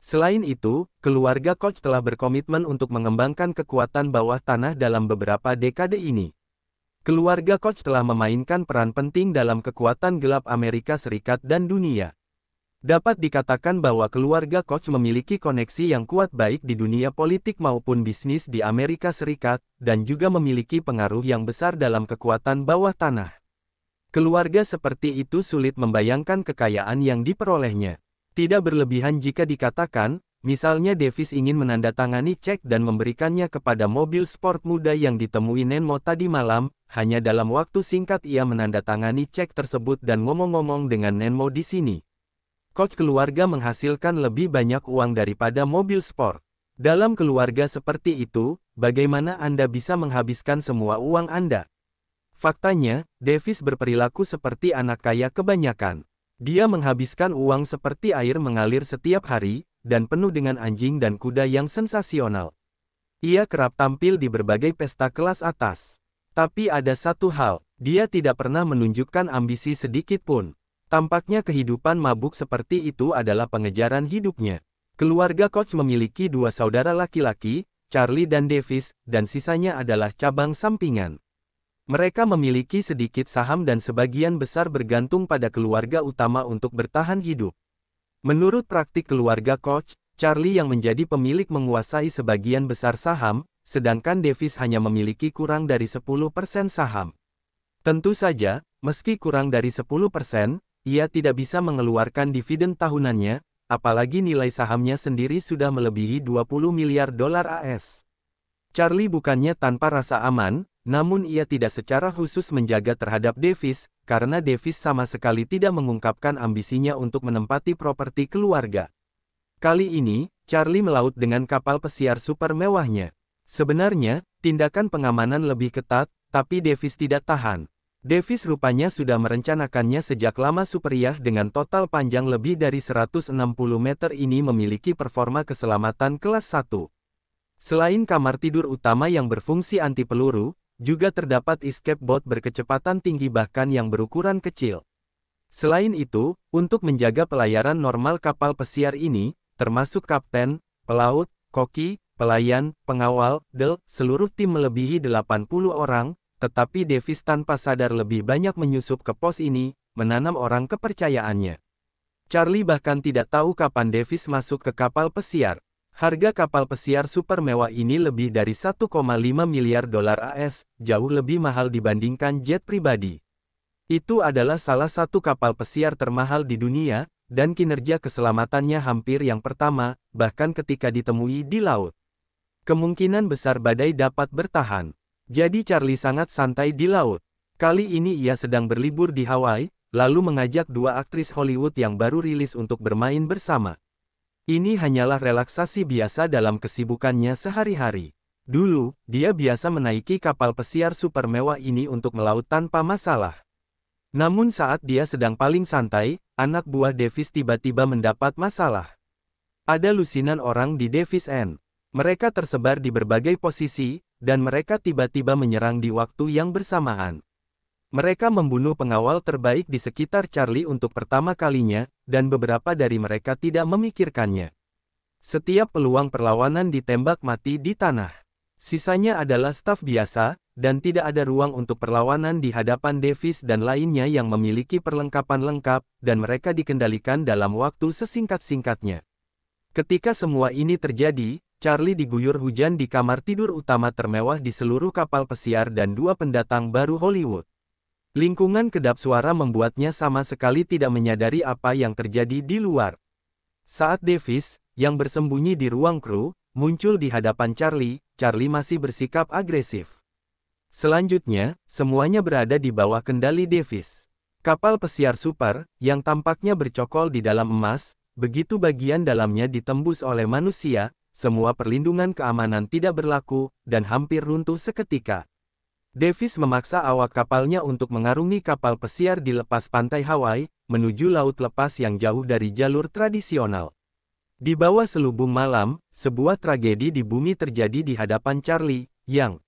S1: Selain itu, keluarga Koch telah berkomitmen untuk mengembangkan kekuatan bawah tanah dalam beberapa dekade ini. Keluarga Koch telah memainkan peran penting dalam kekuatan gelap Amerika Serikat dan dunia. Dapat dikatakan bahwa keluarga Koch memiliki koneksi yang kuat baik di dunia politik maupun bisnis di Amerika Serikat, dan juga memiliki pengaruh yang besar dalam kekuatan bawah tanah. Keluarga seperti itu sulit membayangkan kekayaan yang diperolehnya. Tidak berlebihan jika dikatakan, misalnya Davis ingin menandatangani cek dan memberikannya kepada mobil sport muda yang ditemui Nenmo tadi malam, hanya dalam waktu singkat ia menandatangani cek tersebut dan ngomong-ngomong dengan Nenmo di sini. Koch keluarga menghasilkan lebih banyak uang daripada mobil sport. Dalam keluarga seperti itu, bagaimana Anda bisa menghabiskan semua uang Anda? Faktanya, Davis berperilaku seperti anak kaya kebanyakan. Dia menghabiskan uang seperti air mengalir setiap hari, dan penuh dengan anjing dan kuda yang sensasional. Ia kerap tampil di berbagai pesta kelas atas. Tapi ada satu hal, dia tidak pernah menunjukkan ambisi sedikit pun. Tampaknya kehidupan mabuk seperti itu adalah pengejaran hidupnya. Keluarga Koch memiliki 2 saudara laki-laki, Charlie dan Davis, dan sisanya adalah cabang sampingan. Mereka memiliki sedikit saham dan sebagian besar bergantung pada keluarga utama untuk bertahan hidup. Menurut praktik keluarga Koch, Charlie yang menjadi pemilik menguasai sebagian besar saham, sedangkan Davis hanya memiliki kurang dari 10% saham. Tentu saja, meski kurang dari 10%, ia tidak bisa mengeluarkan dividen tahunannya, apalagi nilai sahamnya sendiri sudah melebihi 20 miliar dolar AS. Charlie bukannya tanpa rasa aman, namun ia tidak secara khusus menjaga terhadap Davis, karena Davis sama sekali tidak mengungkapkan ambisinya untuk menempati properti keluarga. Kali ini, Charlie melaut dengan kapal pesiar super mewahnya. Sebenarnya, tindakan pengamanan lebih ketat, tapi Davis tidak tahan. Davis rupanya sudah merencanakannya sejak lama. Superiah dengan total panjang lebih dari 160 meter ini memiliki performa keselamatan kelas 1. Selain kamar tidur utama yang berfungsi anti peluru, juga terdapat escape boat berkecepatan tinggi bahkan yang berukuran kecil. Selain itu, untuk menjaga pelayaran normal kapal pesiar ini, termasuk kapten, pelaut, koki, pelayan, pengawal, seluruh tim melebihi 80 orang, tetapi Davis tanpa sadar lebih banyak menyusup ke pos ini, menanam orang kepercayaannya. Charlie bahkan tidak tahu kapan Davis masuk ke kapal pesiar. Harga kapal pesiar super mewah ini lebih dari 1,5 miliar dolar AS, jauh lebih mahal dibandingkan jet pribadi. Itu adalah salah satu kapal pesiar termahal di dunia, dan kinerja keselamatannya hampir yang pertama, bahkan ketika ditemui di laut. Kemungkinan besar badai dapat bertahan. Jadi Charlie sangat santai di laut. Kali ini ia sedang berlibur di Hawaii, lalu mengajak dua aktris Hollywood yang baru rilis untuk bermain bersama. Ini hanyalah relaksasi biasa dalam kesibukannya sehari-hari. Dulu, dia biasa menaiki kapal pesiar super mewah ini untuk melaut tanpa masalah. Namun saat dia sedang paling santai, anak buah Davis tiba-tiba mendapat masalah. Ada lusinan orang di Davis End. Mereka tersebar di berbagai posisi, dan mereka tiba-tiba menyerang di waktu yang bersamaan. Mereka membunuh pengawal terbaik di sekitar Charlie untuk pertama kalinya, dan beberapa dari mereka tidak memikirkannya. Setiap peluang perlawanan ditembak mati di tanah. Sisanya adalah staf biasa, dan tidak ada ruang untuk perlawanan di hadapan Davis dan lainnya yang memiliki perlengkapan lengkap, dan mereka dikendalikan dalam waktu sesingkat-singkatnya. Ketika semua ini terjadi, Charlie diguyur hujan di kamar tidur utama termewah di seluruh kapal pesiar dan dua pendatang baru Hollywood. Lingkungan kedap suara membuatnya sama sekali tidak menyadari apa yang terjadi di luar. Saat Davis, yang bersembunyi di ruang kru, muncul di hadapan Charlie, Charlie masih bersikap agresif. Selanjutnya, semuanya berada di bawah kendali Davis. Kapal pesiar super, yang tampaknya bercokol di dalam emas, begitu bagian dalamnya ditembus oleh manusia, semua perlindungan keamanan tidak berlaku, dan hampir runtuh seketika. Davis memaksa awak kapalnya untuk mengarungi kapal pesiar di lepas pantai Hawaii, menuju laut lepas yang jauh dari jalur tradisional. Di bawah selubung malam, sebuah tragedi di bumi terjadi di hadapan Charlie, yang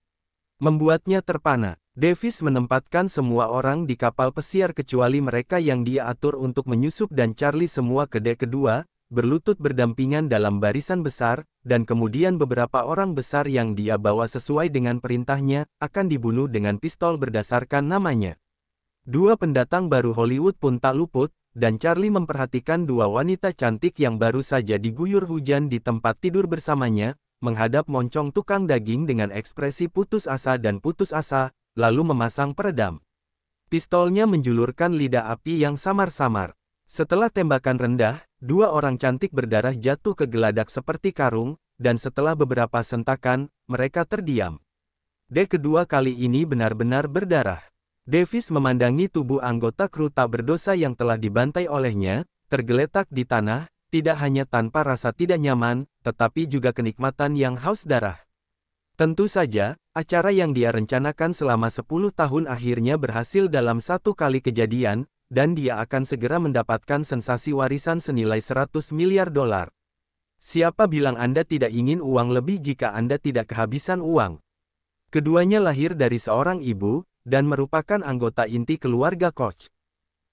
S1: membuatnya terpana. Davis menempatkan semua orang di kapal pesiar kecuali mereka yang dia atur untuk menyusup dan Charlie semua ke dek kedua, berlutut berdampingan dalam barisan besar, dan kemudian beberapa orang besar yang dia bawa sesuai dengan perintahnya, akan dibunuh dengan pistol berdasarkan namanya. Dua pendatang baru Hollywood pun tak luput, dan Charlie memperhatikan dua wanita cantik yang baru saja diguyur hujan di tempat tidur bersamanya, menghadap moncong tukang daging dengan ekspresi putus asa dan putus asa, lalu memasang peredam. Pistolnya menjulurkan lidah api yang samar-samar. Setelah tembakan rendah, dua orang cantik berdarah jatuh ke geladak seperti karung, dan setelah beberapa sentakan, mereka terdiam. Dek kedua kali ini benar-benar berdarah. Davis memandangi tubuh anggota kru tak berdosa yang telah dibantai olehnya, tergeletak di tanah, tidak hanya tanpa rasa tidak nyaman, tetapi juga kenikmatan yang haus darah. Tentu saja, acara yang dia rencanakan selama 10 tahun akhirnya berhasil dalam satu kali kejadian, dan dia akan segera mendapatkan sensasi warisan senilai 100 miliar dolar. Siapa bilang Anda tidak ingin uang lebih jika Anda tidak kehabisan uang? Keduanya lahir dari seorang ibu, dan merupakan anggota inti keluarga Koch.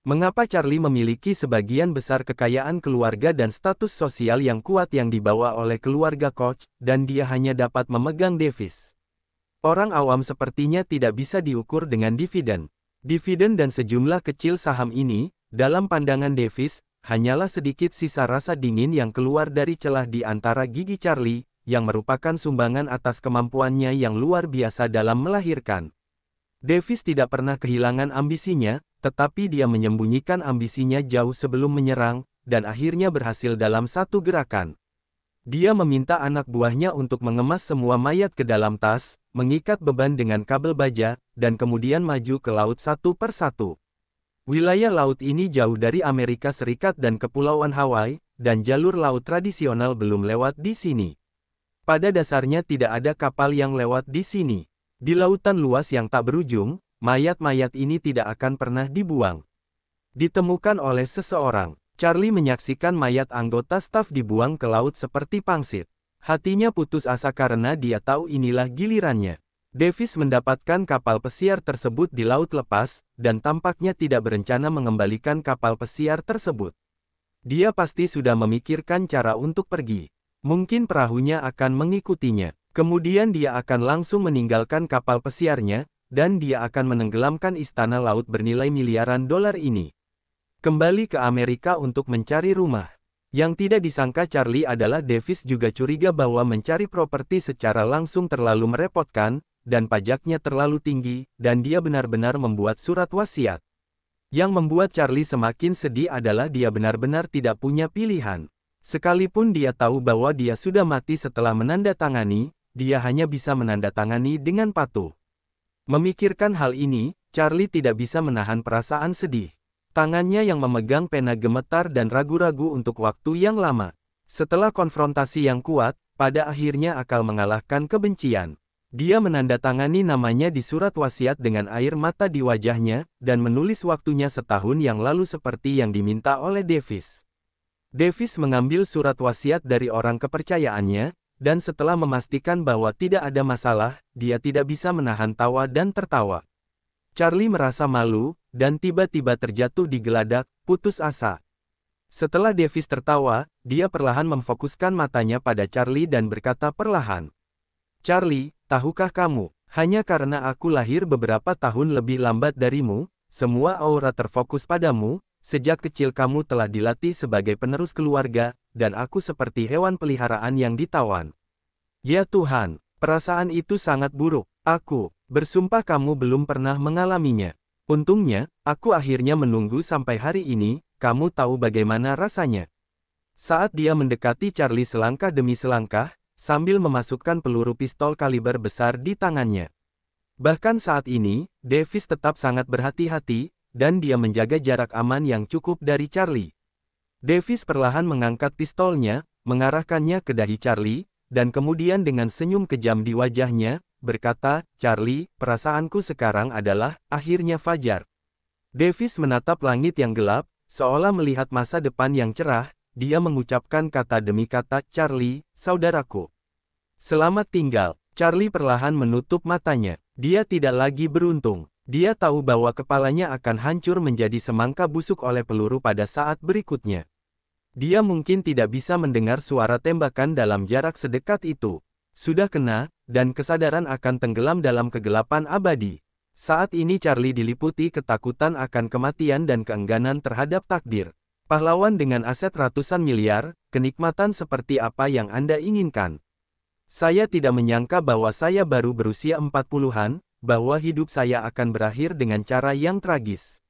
S1: Mengapa Charlie memiliki sebagian besar kekayaan keluarga dan status sosial yang kuat yang dibawa oleh keluarga Koch, dan dia hanya dapat memegang Davis? Orang awam sepertinya tidak bisa diukur dengan dividen. Dividen dan sejumlah kecil saham ini, dalam pandangan Davis, hanyalah sedikit sisa rasa dingin yang keluar dari celah di antara gigi Charlie, yang merupakan sumbangan atas kemampuannya yang luar biasa dalam melahirkan. Davis tidak pernah kehilangan ambisinya, tetapi dia menyembunyikan ambisinya jauh sebelum menyerang, dan akhirnya berhasil dalam satu gerakan. Dia meminta anak buahnya untuk mengemas semua mayat ke dalam tas, mengikat beban dengan kabel baja, dan kemudian maju ke laut satu per satu. Wilayah laut ini jauh dari Amerika Serikat dan Kepulauan Hawaii, dan jalur laut tradisional belum lewat di sini. Pada dasarnya tidak ada kapal yang lewat di sini. Di lautan luas yang tak berujung, mayat-mayat ini tidak akan pernah dibuang. Ditemukan oleh seseorang. Charlie menyaksikan mayat anggota staf dibuang ke laut seperti pangsit. Hatinya putus asa karena dia tahu inilah gilirannya. Davis mendapatkan kapal pesiar tersebut di laut lepas, dan tampaknya tidak berencana mengembalikan kapal pesiar tersebut. Dia pasti sudah memikirkan cara untuk pergi. Mungkin perahunya akan mengikutinya. Kemudian dia akan langsung meninggalkan kapal pesiarnya, dan dia akan menenggelamkan istana laut bernilai miliaran dolar ini. Kembali ke Amerika untuk mencari rumah. Yang tidak disangka Charlie adalah Davis juga curiga bahwa mencari properti secara langsung terlalu merepotkan, dan pajaknya terlalu tinggi, dan dia benar-benar membuat surat wasiat. Yang membuat Charlie semakin sedih adalah dia benar-benar tidak punya pilihan. Sekalipun dia tahu bahwa dia sudah mati setelah menandatangani, dia hanya bisa menandatangani dengan patuh. Memikirkan hal ini, Charlie tidak bisa menahan perasaan sedih. Tangannya yang memegang pena gemetar dan ragu-ragu untuk waktu yang lama. Setelah konfrontasi yang kuat, pada akhirnya akal mengalahkan kebencian. Dia menandatangani namanya di surat wasiat dengan air mata di wajahnya, dan menulis waktunya setahun yang lalu seperti yang diminta oleh Davis. Davis mengambil surat wasiat dari orang kepercayaannya, dan setelah memastikan bahwa tidak ada masalah, dia tidak bisa menahan tawa dan tertawa. Charlie merasa malu, dan tiba-tiba terjatuh di geladak, putus asa. Setelah Davis tertawa, dia perlahan memfokuskan matanya pada Charlie dan berkata perlahan, "Charlie, tahukah kamu, hanya karena aku lahir beberapa tahun lebih lambat darimu, semua aura terfokus padamu, sejak kecil kamu telah dilatih sebagai penerus keluarga, dan aku seperti hewan peliharaan yang ditawan. Ya Tuhan, perasaan itu sangat buruk, aku bersumpah kamu belum pernah mengalaminya. Untungnya, aku akhirnya menunggu sampai hari ini, kamu tahu bagaimana rasanya." Saat dia mendekati Charlie selangkah demi selangkah, sambil memasukkan peluru pistol kaliber besar di tangannya. Bahkan saat ini, Davis tetap sangat berhati-hati, dan dia menjaga jarak aman yang cukup dari Charlie. Davis perlahan mengangkat pistolnya, mengarahkannya ke dahi Charlie, dan kemudian dengan senyum kejam di wajahnya, berkata, "Charlie, perasaanku sekarang adalah, akhirnya fajar." Davis menatap langit yang gelap, seolah melihat masa depan yang cerah, dia mengucapkan kata demi kata, "Charlie, saudaraku. Selamat tinggal." Charlie perlahan menutup matanya. Dia tidak lagi beruntung. Dia tahu bahwa kepalanya akan hancur menjadi semangka busuk oleh peluru pada saat berikutnya. Dia mungkin tidak bisa mendengar suara tembakan dalam jarak sedekat itu. Sudah kena, dan kesadaran akan tenggelam dalam kegelapan abadi. Saat ini Charlie diliputi ketakutan akan kematian dan keengganan terhadap takdir. Pahlawan dengan aset ratusan miliar, kenikmatan seperti apa yang Anda inginkan? Saya tidak menyangka bahwa saya baru berusia 40-an, bahwa hidup saya akan berakhir dengan cara yang tragis.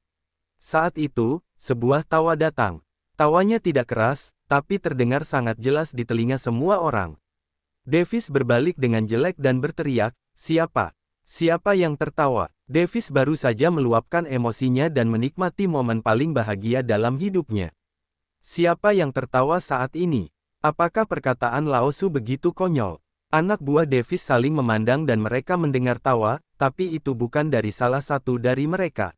S1: Saat itu, sebuah tawa datang. Tawanya tidak keras, tapi terdengar sangat jelas di telinga semua orang. Davis berbalik dengan jelek dan berteriak, "Siapa? Siapa yang tertawa?" Davis baru saja meluapkan emosinya dan menikmati momen paling bahagia dalam hidupnya. Siapa yang tertawa saat ini? Apakah perkataan Laosu begitu konyol? Anak buah Davis saling memandang dan mereka mendengar tawa, tapi itu bukan dari salah satu dari mereka.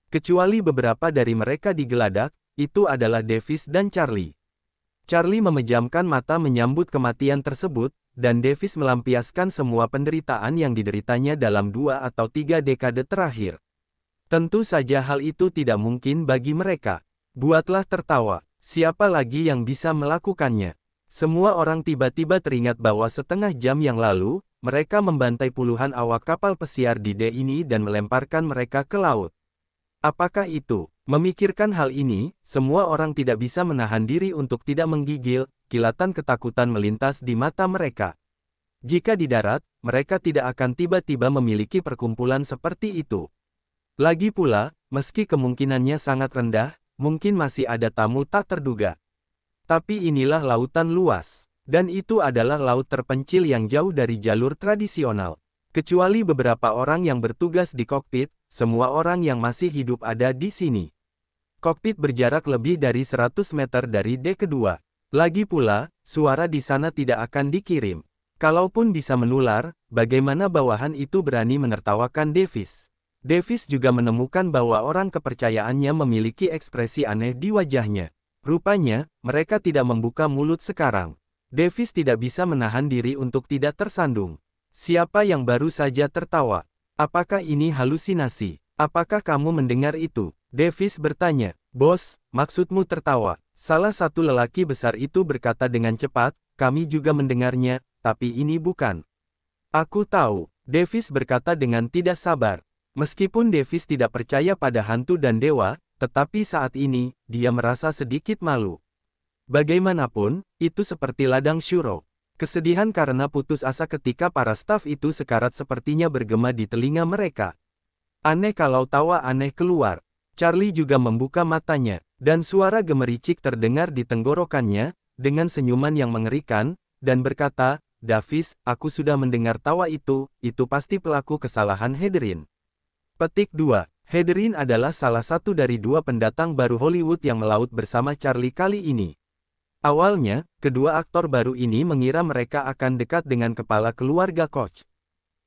S1: Kecuali beberapa dari mereka digeladak, itu adalah Davis dan Charlie. Charlie memejamkan mata menyambut kematian tersebut, dan Davis melampiaskan semua penderitaan yang dideritanya dalam 2 atau 3 dekade terakhir. Tentu saja hal itu tidak mungkin bagi mereka. Buatlah tertawa, siapa lagi yang bisa melakukannya? Semua orang tiba-tiba teringat bahwa setengah jam yang lalu, mereka membantai puluhan awak kapal pesiar di D ini dan melemparkan mereka ke laut. Apakah itu? Memikirkan hal ini, semua orang tidak bisa menahan diri untuk tidak menggigil, kilatan ketakutan melintas di mata mereka. Jika di darat, mereka tidak akan tiba-tiba memiliki perkumpulan seperti itu. Lagi pula, meski kemungkinannya sangat rendah, mungkin masih ada tamu tak terduga. Tapi inilah lautan luas. Dan itu adalah laut terpencil yang jauh dari jalur tradisional. Kecuali beberapa orang yang bertugas di kokpit, semua orang yang masih hidup ada di sini. Kokpit berjarak lebih dari 100 meter dari dek kedua. Lagi pula, suara di sana tidak akan dikirim. Kalaupun bisa menular, bagaimana bawahan itu berani menertawakan Davis? Davis juga menemukan bahwa orang kepercayaannya memiliki ekspresi aneh di wajahnya. Rupanya, mereka tidak membuka mulut sekarang. Davis tidak bisa menahan diri untuk tidak tersandung. Siapa yang baru saja tertawa? Apakah ini halusinasi? Apakah kamu mendengar itu? Davis bertanya. Bos, maksudmu tertawa? Salah satu lelaki besar itu berkata dengan cepat, kami juga mendengarnya, tapi ini bukan. Aku tahu, Davis berkata dengan tidak sabar. Meskipun Davis tidak percaya pada hantu dan dewa, tetapi saat ini, dia merasa sedikit malu. Bagaimanapun, itu seperti ladang syuro. Kesedihan karena putus asa ketika para staf itu sekarat sepertinya bergema di telinga mereka. Aneh kalau tawa aneh keluar. Charlie juga membuka matanya, dan suara gemericik terdengar di tenggorokannya, dengan senyuman yang mengerikan, dan berkata, Davis, aku sudah mendengar tawa itu pasti pelaku kesalahan Hedrin. Petik 2. Hedrin adalah salah satu dari dua pendatang baru Hollywood yang melaut bersama Charlie kali ini. Awalnya, kedua aktor baru ini mengira mereka akan dekat dengan kepala keluarga Koch.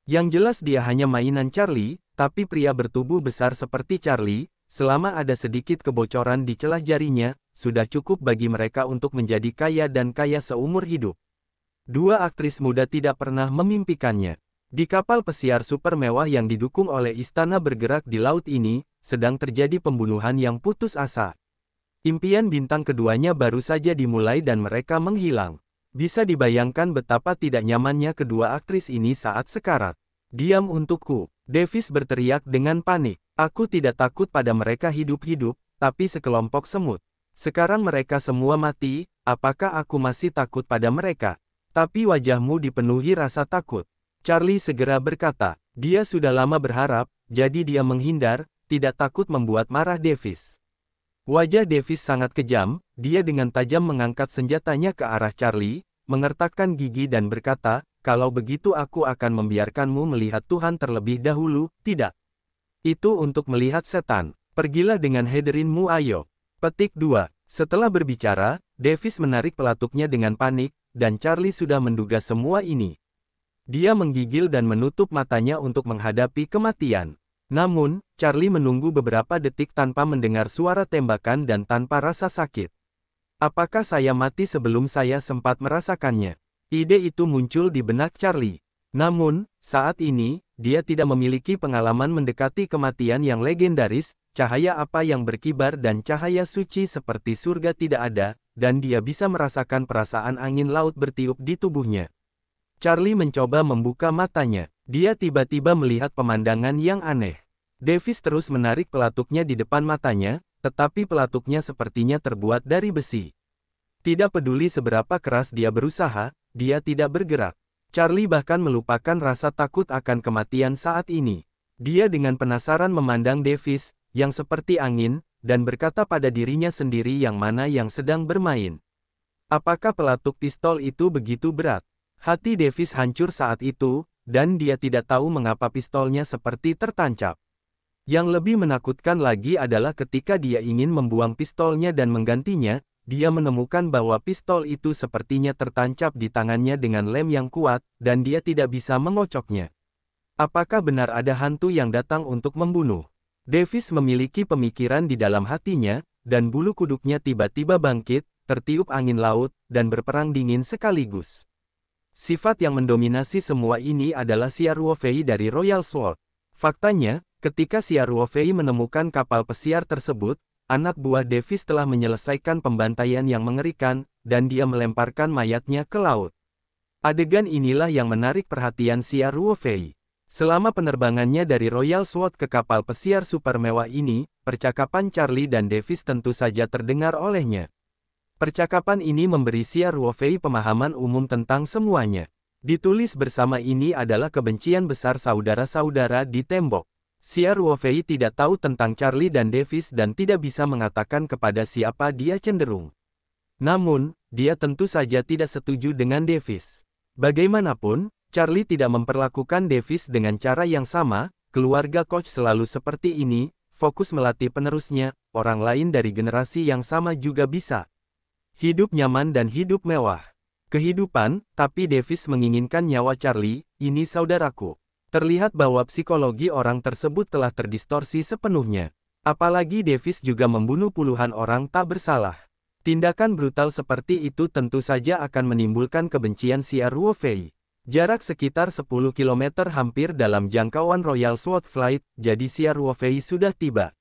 S1: Yang jelas dia hanya mainan Charlie, tapi pria bertubuh besar seperti Charlie, selama ada sedikit kebocoran di celah jarinya, sudah cukup bagi mereka untuk menjadi kaya dan kaya seumur hidup. Dua aktris muda tidak pernah memimpikannya. Di kapal pesiar super mewah yang didukung oleh istana bergerak di laut ini, sedang terjadi pembunuhan yang putus asa. Impian bintang keduanya baru saja dimulai dan mereka menghilang. Bisa dibayangkan betapa tidak nyamannya kedua aktris ini saat sekarat. Diam untukku, Davis berteriak dengan panik. Aku tidak takut pada mereka hidup-hidup, tapi sekelompok semut. Sekarang mereka semua mati, apakah aku masih takut pada mereka? Tapi wajahmu dipenuhi rasa takut. Charlie segera berkata, dia sudah lama berharap, jadi dia menghindar, tidak takut membuat marah Davis. Wajah Davis sangat kejam, dia dengan tajam mengangkat senjatanya ke arah Charlie, mengertakkan gigi dan berkata, kalau begitu aku akan membiarkanmu melihat Tuhan terlebih dahulu, tidak. Itu untuk melihat setan. Pergilah dengan Hedrinmu ayo. Petik 2. Setelah berbicara, Davis menarik pelatuknya dengan panik, dan Charlie sudah menduga semua ini. Dia menggigil dan menutup matanya untuk menghadapi kematian. Namun, Charlie menunggu beberapa detik tanpa mendengar suara tembakan dan tanpa rasa sakit. Apakah saya mati sebelum saya sempat merasakannya? Ide itu muncul di benak Charlie. Namun, saat ini, dia tidak memiliki pengalaman mendekati kematian yang legendaris, cahaya apa yang berkibar dan cahaya suci seperti surga tidak ada, dan dia bisa merasakan perasaan angin laut bertiup di tubuhnya. Charlie mencoba membuka matanya. Dia tiba-tiba melihat pemandangan yang aneh. Davis terus menarik pelatuknya di depan matanya, tetapi pelatuknya sepertinya terbuat dari besi. Tidak peduli seberapa keras dia berusaha, dia tidak bergerak. Charlie bahkan melupakan rasa takut akan kematian saat ini. Dia dengan penasaran memandang Davis, yang seperti angin, dan berkata pada dirinya sendiri yang mana yang sedang bermain. Apakah pelatuk pistol itu begitu berat? Hati Davis hancur saat itu, dan dia tidak tahu mengapa pistolnya seperti tertancap. Yang lebih menakutkan lagi adalah ketika dia ingin membuang pistolnya dan menggantinya, dia menemukan bahwa pistol itu sepertinya tertancap di tangannya dengan lem yang kuat, dan dia tidak bisa mengocoknya. Apakah benar ada hantu yang datang untuk membunuh? Davis memiliki pemikiran di dalam hatinya, dan bulu kuduknya tiba-tiba bangkit, tertiup angin laut, dan berperang dingin sekaligus. Sifat yang mendominasi semua ini adalah Siar Wofei dari Royal Sword. Faktanya, ketika Siar Wofei menemukan kapal pesiar tersebut, anak buah Davis telah menyelesaikan pembantaian yang mengerikan, dan dia melemparkan mayatnya ke laut. Adegan inilah yang menarik perhatian Siar Wofei. Selama penerbangannya dari Royal Sword ke kapal pesiar super mewah ini, percakapan Charlie dan Davis tentu saja terdengar olehnya. Percakapan ini memberi Siar Wofei pemahaman umum tentang semuanya. Ditulis bersama ini adalah kebencian besar saudara-saudara di tembok. Siar Wofei tidak tahu tentang Charlie dan Davis dan tidak bisa mengatakan kepada siapa dia cenderung. Namun, dia tentu saja tidak setuju dengan Davis. Bagaimanapun, Charlie tidak memperlakukan Davis dengan cara yang sama, keluarga coach selalu seperti ini, fokus melatih penerusnya, orang lain dari generasi yang sama juga bisa. Hidup nyaman dan hidup mewah. Kehidupan, tapi Davis menginginkan nyawa Charlie, ini saudaraku. Terlihat bahwa psikologi orang tersebut telah terdistorsi sepenuhnya. Apalagi Davis juga membunuh puluhan orang tak bersalah. Tindakan brutal seperti itu tentu saja akan menimbulkan kebencian Xia Ruofei. Jarak sekitar 10 km hampir dalam jangkauan Royal Sword Flight, jadi Xia Ruofei sudah tiba.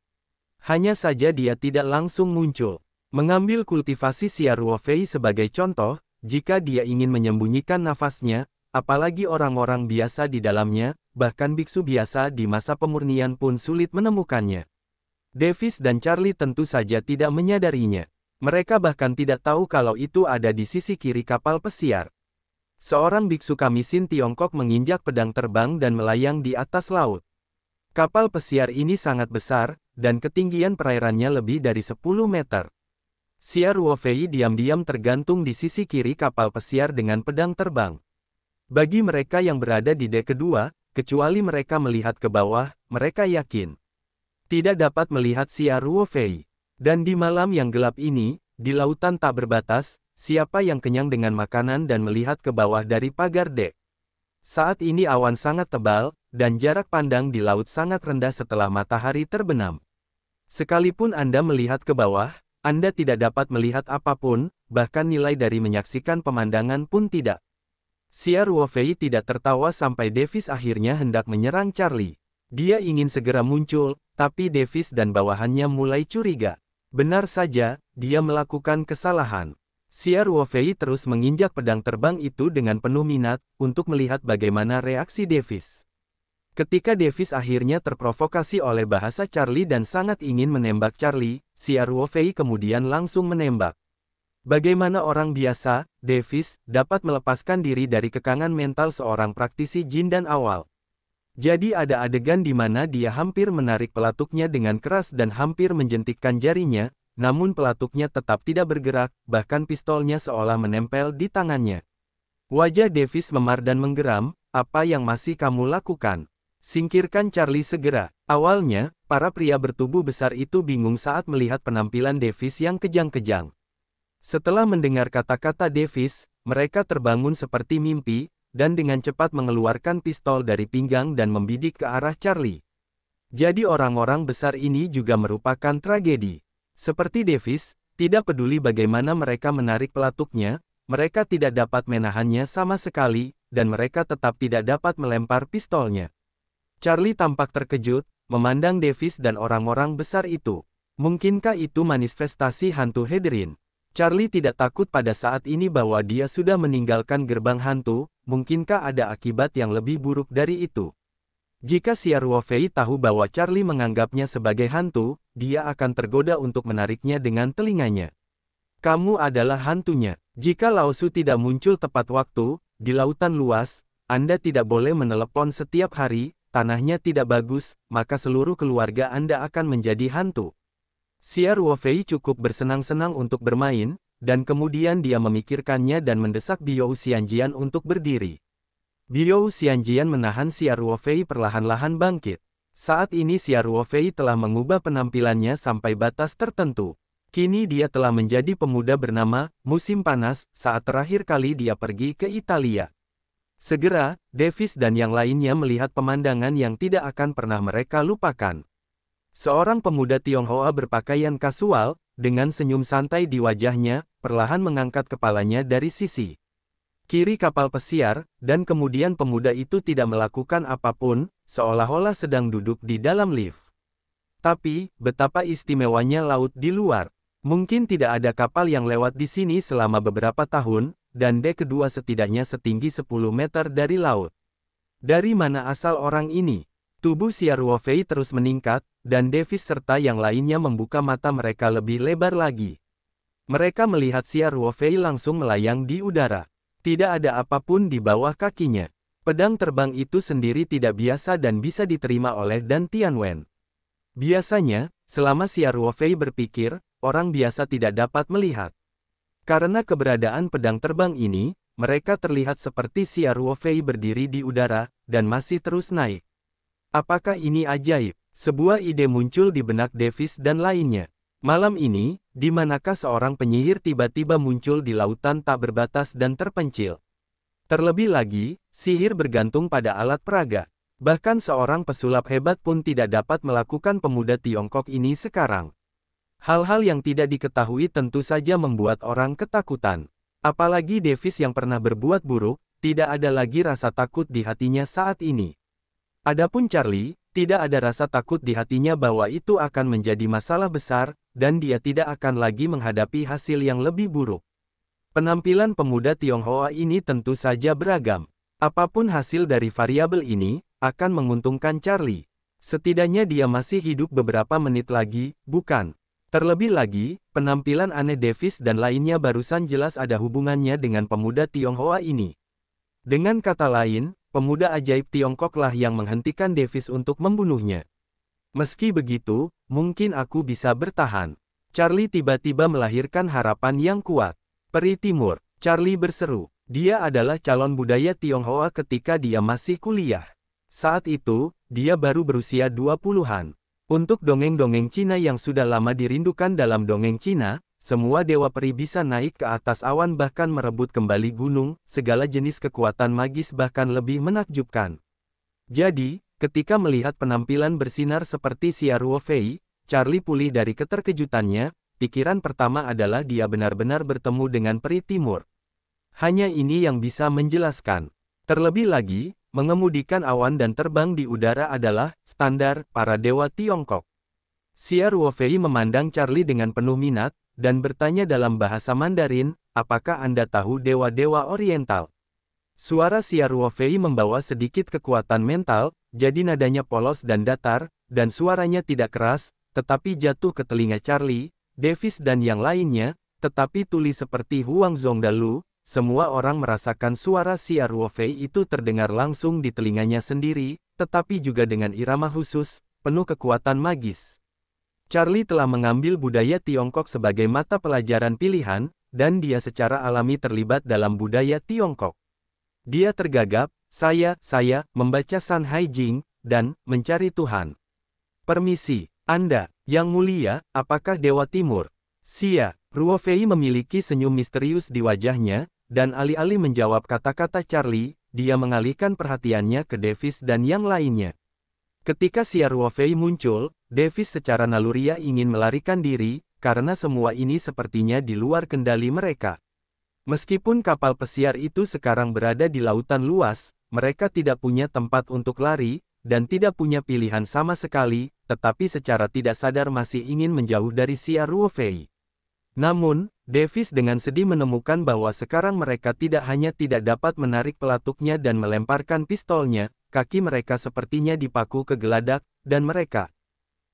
S1: Hanya saja dia tidak langsung muncul. Mengambil kultivasi Xia Ruofei sebagai contoh, jika dia ingin menyembunyikan nafasnya, apalagi orang-orang biasa di dalamnya, bahkan biksu biasa di masa pemurnian pun sulit menemukannya. Davis dan Charlie tentu saja tidak menyadarinya. Mereka bahkan tidak tahu kalau itu ada di sisi kiri kapal pesiar. Seorang biksu Kamisin Tiongkok menginjak pedang terbang dan melayang di atas laut. Kapal pesiar ini sangat besar, dan ketinggian perairannya lebih dari 10 meter. Xia Ruofei diam-diam tergantung di sisi kiri kapal pesiar dengan pedang terbang. Bagi mereka yang berada di dek kedua, kecuali mereka melihat ke bawah, mereka yakin tidak dapat melihat Xia Ruofei. Dan di malam yang gelap ini, di lautan tak berbatas, siapa yang kenyang dengan makanan dan melihat ke bawah dari pagar dek? Saat ini awan sangat tebal, dan jarak pandang di laut sangat rendah setelah matahari terbenam. Sekalipun Anda melihat ke bawah, Anda tidak dapat melihat apapun, bahkan nilai dari menyaksikan pemandangan pun tidak. Xia Ruofei tidak tertawa sampai Davis akhirnya hendak menyerang Charlie. Dia ingin segera muncul, tapi Davis dan bawahannya mulai curiga. Benar saja, dia melakukan kesalahan. Xia Ruofei terus menginjak pedang terbang itu dengan penuh minat, untuk melihat bagaimana reaksi Davis. Ketika Davis akhirnya terprovokasi oleh bahasa Charlie dan sangat ingin menembak Charlie, Xia Ruofei kemudian langsung menembak. Bagaimana orang biasa, Davis, dapat melepaskan diri dari kekangan mental seorang praktisi jin dan awal. Jadi ada adegan di mana dia hampir menarik pelatuknya dengan keras dan hampir menjentikkan jarinya, namun pelatuknya tetap tidak bergerak, bahkan pistolnya seolah menempel di tangannya. Wajah Davis memar dan menggeram, apa yang masih kamu lakukan? Singkirkan Charlie segera. Awalnya, para pria bertubuh besar itu bingung saat melihat penampilan Davis yang kejang-kejang. Setelah mendengar kata-kata Davis, mereka terbangun seperti mimpi, dan dengan cepat mengeluarkan pistol dari pinggang dan membidik ke arah Charlie. Jadi orang-orang besar ini juga merupakan tragedi. Seperti Davis, tidak peduli bagaimana mereka menarik pelatuknya, mereka tidak dapat menahannya sama sekali, dan mereka tetap tidak dapat melempar pistolnya. Charlie tampak terkejut, memandang Davis dan orang-orang besar itu. Mungkinkah itu manifestasi hantu Hedrin? Charlie tidak takut pada saat ini bahwa dia sudah meninggalkan gerbang hantu, mungkinkah ada akibat yang lebih buruk dari itu? Jika Xia Ruofei tahu bahwa Charlie menganggapnya sebagai hantu, dia akan tergoda untuk menariknya dengan telinganya. Kamu adalah hantunya. Jika Lao Su tidak muncul tepat waktu, di lautan luas, Anda tidak boleh menelepon setiap hari, tanahnya tidak bagus, maka seluruh keluarga Anda akan menjadi hantu. Xia Ruofei cukup bersenang-senang untuk bermain, dan kemudian dia memikirkannya dan mendesak Biou Xianjian untuk berdiri. Biou Xianjian menahan Xia Ruofei perlahan-lahan bangkit. Saat ini Xia Ruofei telah mengubah penampilannya sampai batas tertentu. Kini dia telah menjadi pemuda bernama Musim Panas, saat terakhir kali dia pergi ke Italia. Segera, Davis dan yang lainnya melihat pemandangan yang tidak akan pernah mereka lupakan. Seorang pemuda Tionghoa berpakaian kasual, dengan senyum santai di wajahnya, perlahan mengangkat kepalanya dari sisi kiri kapal pesiar, dan kemudian pemuda itu tidak melakukan apapun, seolah-olah sedang duduk di dalam lift. Tapi, betapa istimewanya laut di luar. Mungkin tidak ada kapal yang lewat di sini selama beberapa tahun, dan dek kedua setidaknya setinggi 10 meter dari laut. Dari mana asal orang ini? Tubuh Xia Ruofei terus meningkat, dan Davis serta yang lainnya membuka mata mereka lebih lebar lagi. Mereka melihat Xia Ruofei langsung melayang di udara. Tidak ada apapun di bawah kakinya. Pedang terbang itu sendiri tidak biasa dan bisa diterima oleh Dan Tianwen. Biasanya, selama Xia Ruofei berpikir, orang biasa tidak dapat melihat. Karena keberadaan pedang terbang ini, mereka terlihat seperti Xia Ruofei berdiri di udara, dan masih terus naik. Apakah ini ajaib? Sebuah ide muncul di benak Davis dan lainnya. Malam ini, di manakah seorang penyihir tiba-tiba muncul di lautan tak berbatas dan terpencil? Terlebih lagi, sihir bergantung pada alat peraga. Bahkan seorang pesulap hebat pun tidak dapat melakukan pemuda Tiongkok ini sekarang. Hal-hal yang tidak diketahui tentu saja membuat orang ketakutan. Apalagi Davis yang pernah berbuat buruk, tidak ada lagi rasa takut di hatinya saat ini. Adapun Charlie, tidak ada rasa takut di hatinya bahwa itu akan menjadi masalah besar, dan dia tidak akan lagi menghadapi hasil yang lebih buruk. Penampilan pemuda Tionghoa ini tentu saja beragam. Apapun hasil dari variabel ini, akan menguntungkan Charlie. Setidaknya dia masih hidup beberapa menit lagi, bukan? Terlebih lagi, penampilan aneh Davis dan lainnya barusan jelas ada hubungannya dengan pemuda Tionghoa ini. Dengan kata lain, pemuda ajaib Tiongkoklah yang menghentikan Davis untuk membunuhnya. Meski begitu, mungkin aku bisa bertahan. Charlie tiba-tiba melahirkan harapan yang kuat. Peri Timur, Charlie berseru. Dia adalah calon budaya Tionghoa ketika dia masih kuliah. Saat itu, dia baru berusia 20-an. Untuk dongeng-dongeng Cina yang sudah lama dirindukan dalam dongeng Cina, semua dewa peri bisa naik ke atas awan bahkan merebut kembali gunung, segala jenis kekuatan magis bahkan lebih menakjubkan. Jadi, ketika melihat penampilan bersinar seperti Xia Ruofei, Charlie pulih dari keterkejutannya, pikiran pertama adalah dia benar-benar bertemu dengan peri timur. Hanya ini yang bisa menjelaskan. Terlebih lagi, mengemudikan awan dan terbang di udara adalah standar para dewa Tiongkok. Xia Ruofei memandang Charlie dengan penuh minat, dan bertanya dalam bahasa Mandarin, apakah Anda tahu dewa-dewa Oriental? Suara Xia Ruofei membawa sedikit kekuatan mental, jadi nadanya polos dan datar, dan suaranya tidak keras, tetapi jatuh ke telinga Charlie, Davis dan yang lainnya, tetapi tuli seperti Huang Zhongdalu. Semua orang merasakan suara Xia Ruofei itu terdengar langsung di telinganya sendiri, tetapi juga dengan irama khusus, penuh kekuatan magis. Charlie telah mengambil budaya Tiongkok sebagai mata pelajaran pilihan, dan dia secara alami terlibat dalam budaya Tiongkok. Dia tergagap, saya, membaca San Hai Jing, dan mencari Tuhan. Permisi, Anda, Yang Mulia, apakah Dewa Timur? Xia Ruofei memiliki senyum misterius di wajahnya, dan alih-alih menjawab kata-kata Charlie, dia mengalihkan perhatiannya ke Davis dan yang lainnya. Ketika Xia Ruofei muncul, Davis secara naluriah ingin melarikan diri, karena semua ini sepertinya di luar kendali mereka. Meskipun kapal pesiar itu sekarang berada di lautan luas, mereka tidak punya tempat untuk lari, dan tidak punya pilihan sama sekali, tetapi secara tidak sadar masih ingin menjauh dari Xia Ruofei. Namun, Davis dengan sedih menemukan bahwa sekarang mereka tidak hanya tidak dapat menarik pelatuknya dan melemparkan pistolnya, kaki mereka sepertinya dipaku ke geladak, dan mereka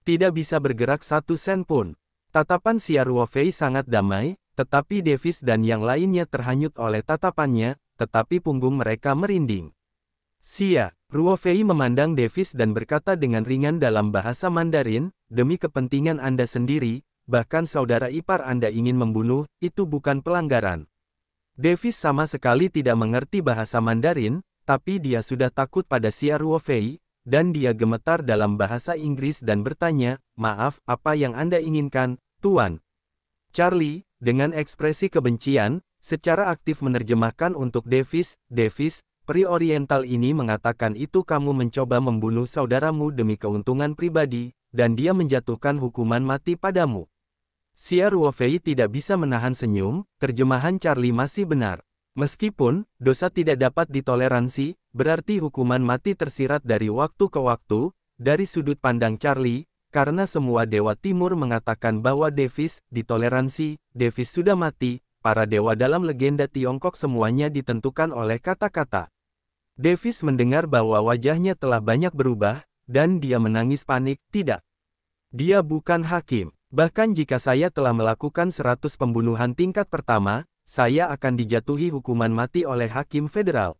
S1: tidak bisa bergerak satu sen pun. Tatapan Xia Ruofei sangat damai, tetapi Davis dan yang lainnya terhanyut oleh tatapannya, tetapi punggung mereka merinding. Xia Ruofei memandang Davis dan berkata dengan ringan dalam bahasa Mandarin, demi kepentingan Anda sendiri, bahkan saudara ipar Anda ingin membunuh, itu bukan pelanggaran. Davis sama sekali tidak mengerti bahasa Mandarin, tapi dia sudah takut pada Xia Ruofei, dan dia gemetar dalam bahasa Inggris dan bertanya, maaf, apa yang Anda inginkan, Tuan? Charlie, dengan ekspresi kebencian, secara aktif menerjemahkan untuk Davis, peri Oriental ini mengatakan itu kamu mencoba membunuh saudaramu demi keuntungan pribadi, dan dia menjatuhkan hukuman mati padamu. Xia Ruofei tidak bisa menahan senyum, terjemahan Charlie masih benar. Meskipun, dosa tidak dapat ditoleransi, berarti hukuman mati tersirat dari waktu ke waktu, dari sudut pandang Charlie, karena semua dewa timur mengatakan bahwa Davis ditoleransi, Davis sudah mati, para dewa dalam legenda Tiongkok semuanya ditentukan oleh kata-kata. Davis mendengar bahwa wajahnya telah banyak berubah, dan dia menangis panik, tidak. Dia bukan hakim. Bahkan jika saya telah melakukan 100 pembunuhan tingkat pertama, saya akan dijatuhi hukuman mati oleh hakim federal.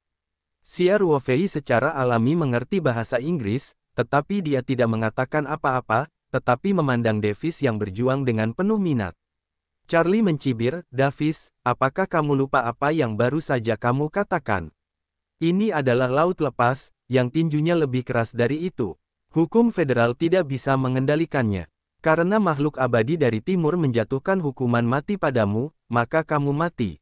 S1: Xia Ruofei secara alami mengerti bahasa Inggris, tetapi dia tidak mengatakan apa-apa, tetapi memandang Davis yang berjuang dengan penuh minat. Charlie mencibir, Davis, apakah kamu lupa apa yang baru saja kamu katakan? Ini adalah laut lepas, yang tinjunya lebih keras dari itu. Hukum federal tidak bisa mengendalikannya. Karena makhluk abadi dari timur menjatuhkan hukuman mati padamu, maka kamu mati.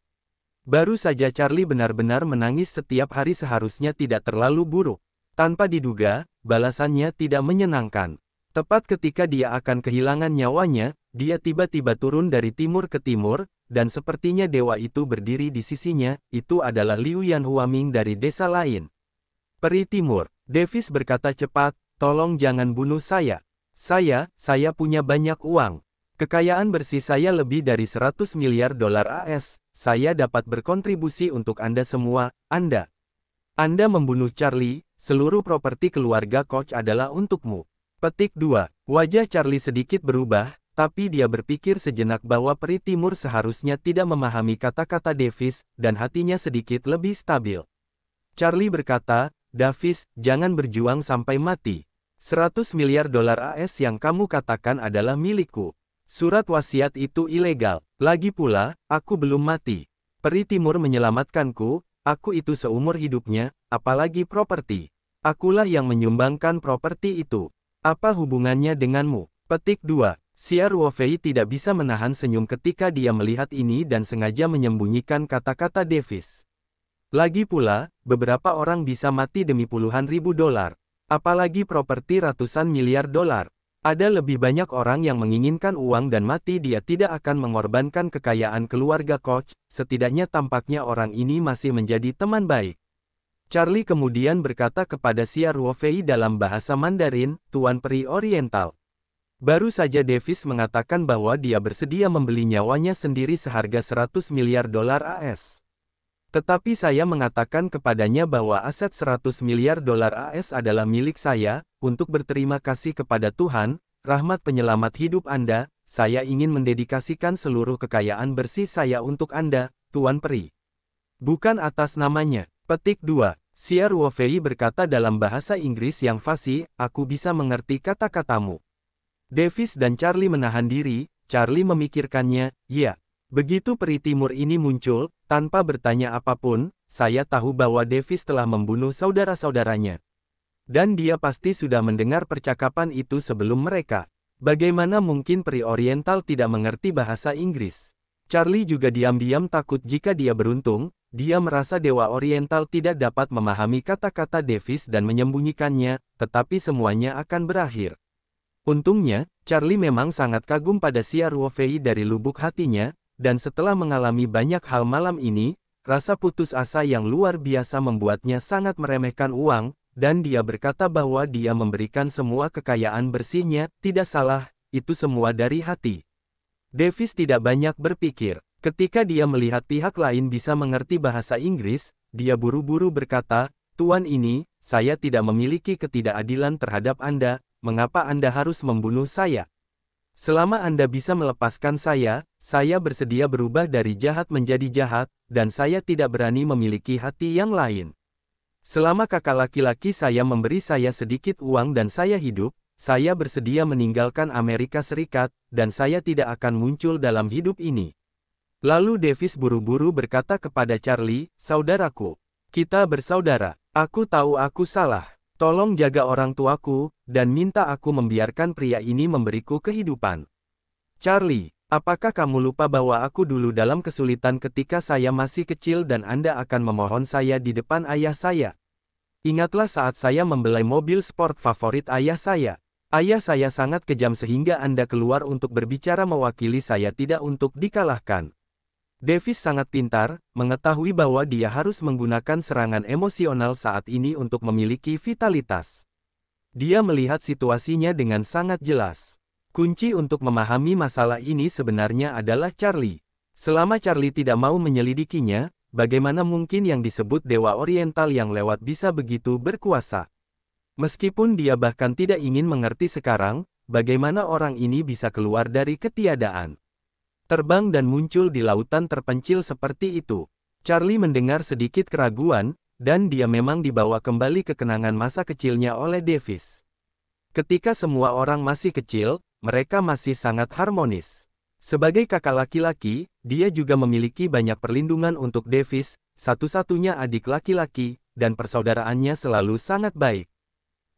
S1: Baru saja Charlie benar-benar menangis setiap hari seharusnya tidak terlalu buruk. Tanpa diduga, balasannya tidak menyenangkan. Tepat ketika dia akan kehilangan nyawanya, dia tiba-tiba turun dari timur ke timur, dan sepertinya dewa itu berdiri di sisinya, itu adalah Liu Yanhuaming dari desa lain. Peri Timur, Davis berkata cepat, tolong jangan bunuh saya. Saya punya banyak uang. Kekayaan bersih saya lebih dari 100 miliar dolar AS, saya dapat berkontribusi untuk Anda semua, Anda. Anda membunuh Charlie, seluruh properti keluarga Koch adalah untukmu. Petik 2. Wajah Charlie sedikit berubah, tapi dia berpikir sejenak bahwa Peri Timur seharusnya tidak memahami kata-kata Davis, dan hatinya sedikit lebih stabil. Charlie berkata, Davis, jangan berjuang sampai mati. 100 miliar dolar AS yang kamu katakan adalah milikku. Surat wasiat itu ilegal. Lagi pula, aku belum mati. Peri Timur menyelamatkanku, aku itu seumur hidupnya, apalagi properti. Akulah yang menyumbangkan properti itu. Apa hubungannya denganmu? Petik 2. Xia Ruofei tidak bisa menahan senyum ketika dia melihat ini dan sengaja menyembunyikan kata-kata Davis. Lagi pula, beberapa orang bisa mati demi puluhan ribu dolar. Apalagi properti ratusan miliar dolar. Ada lebih banyak orang yang menginginkan uang dan mati dia tidak akan mengorbankan kekayaan keluarga Koch, setidaknya tampaknya orang ini masih menjadi teman baik. Charlie kemudian berkata kepada Xia Ruofei dalam bahasa Mandarin, Tuan Peri Oriental. Baru saja Davis mengatakan bahwa dia bersedia membeli nyawanya sendiri seharga 100 miliar dolar AS. Tetapi saya mengatakan kepadanya bahwa aset 100 miliar dolar AS adalah milik saya, untuk berterima kasih kepada Tuhan, rahmat penyelamat hidup Anda, saya ingin mendedikasikan seluruh kekayaan bersih saya untuk Anda, Tuan Peri. Bukan atas namanya. Petik 2. Xia Ruofei berkata dalam bahasa Inggris yang fasih, aku bisa mengerti kata-katamu. Davis dan Charlie menahan diri, Charlie memikirkannya, ya. Begitu Peri Timur ini muncul, tanpa bertanya apapun, saya tahu bahwa Davis telah membunuh saudara-saudaranya. Dan dia pasti sudah mendengar percakapan itu sebelum mereka. Bagaimana mungkin Peri Oriental tidak mengerti bahasa Inggris? Charlie juga diam-diam takut jika dia beruntung, dia merasa Dewa Oriental tidak dapat memahami kata-kata Davis dan menyembunyikannya, tetapi semuanya akan berakhir. Untungnya, Charlie memang sangat kagum pada Xia Ruofei dari lubuk hatinya, dan setelah mengalami banyak hal malam ini, rasa putus asa yang luar biasa membuatnya sangat meremehkan uang, dan dia berkata bahwa dia memberikan semua kekayaan bersihnya, tidak salah, itu semua dari hati. Davis tidak banyak berpikir. Ketika dia melihat pihak lain bisa mengerti bahasa Inggris, dia buru-buru berkata, Tuan ini, saya tidak memiliki ketidakadilan terhadap Anda, mengapa Anda harus membunuh saya? Selama Anda bisa melepaskan saya bersedia berubah dari jahat menjadi jahat, dan saya tidak berani memiliki hati yang lain. Selama kakak laki-laki saya memberi saya sedikit uang dan saya hidup, saya bersedia meninggalkan Amerika Serikat, dan saya tidak akan muncul dalam hidup ini. Lalu Davis buru-buru berkata kepada Charlie, saudaraku, kita bersaudara, aku tahu aku salah, tolong jaga orang tuaku, dan minta aku membiarkan pria ini memberiku kehidupan. Charlie, apakah kamu lupa bahwa aku dulu dalam kesulitan ketika saya masih kecil dan Anda akan memohon saya di depan ayah saya? Ingatlah saat saya membeli mobil sport favorit ayah saya. Ayah saya sangat kejam sehingga Anda keluar untuk berbicara mewakili saya tidak untuk dikalahkan. Davis sangat pintar, mengetahui bahwa dia harus menggunakan serangan emosional saat ini untuk memiliki vitalitas. Dia melihat situasinya dengan sangat jelas. Kunci untuk memahami masalah ini sebenarnya adalah Charlie. Selama Charlie tidak mau menyelidikinya, bagaimana mungkin yang disebut Dewa Oriental yang lewat bisa begitu berkuasa? Meskipun dia bahkan tidak ingin mengerti sekarang, bagaimana orang ini bisa keluar dari ketiadaan. Terbang dan muncul di lautan terpencil seperti itu. Charlie mendengar sedikit keraguan, dan dia memang dibawa kembali ke kenangan masa kecilnya oleh Davis. Ketika semua orang masih kecil, mereka masih sangat harmonis. Sebagai kakak laki-laki, dia juga memiliki banyak perlindungan untuk Davis, satu-satunya adik laki-laki, dan persaudaraannya selalu sangat baik.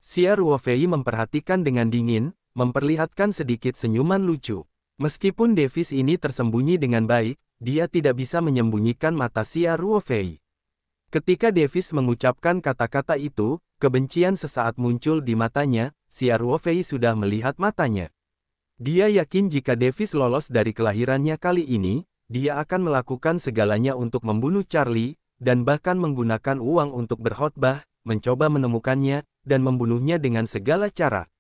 S1: Xia Ruofei memperhatikan dengan dingin, memperlihatkan sedikit senyuman lucu. Meskipun Davis ini tersembunyi dengan baik, dia tidak bisa menyembunyikan mata Xia Ruofei. Ketika Davis mengucapkan kata-kata itu, kebencian sesaat muncul di matanya. Xia Ruofei sudah melihat matanya. Dia yakin jika Davis lolos dari kelahirannya kali ini, dia akan melakukan segalanya untuk membunuh Charlie, dan bahkan menggunakan uang untuk berkhotbah, mencoba menemukannya, dan membunuhnya dengan segala cara.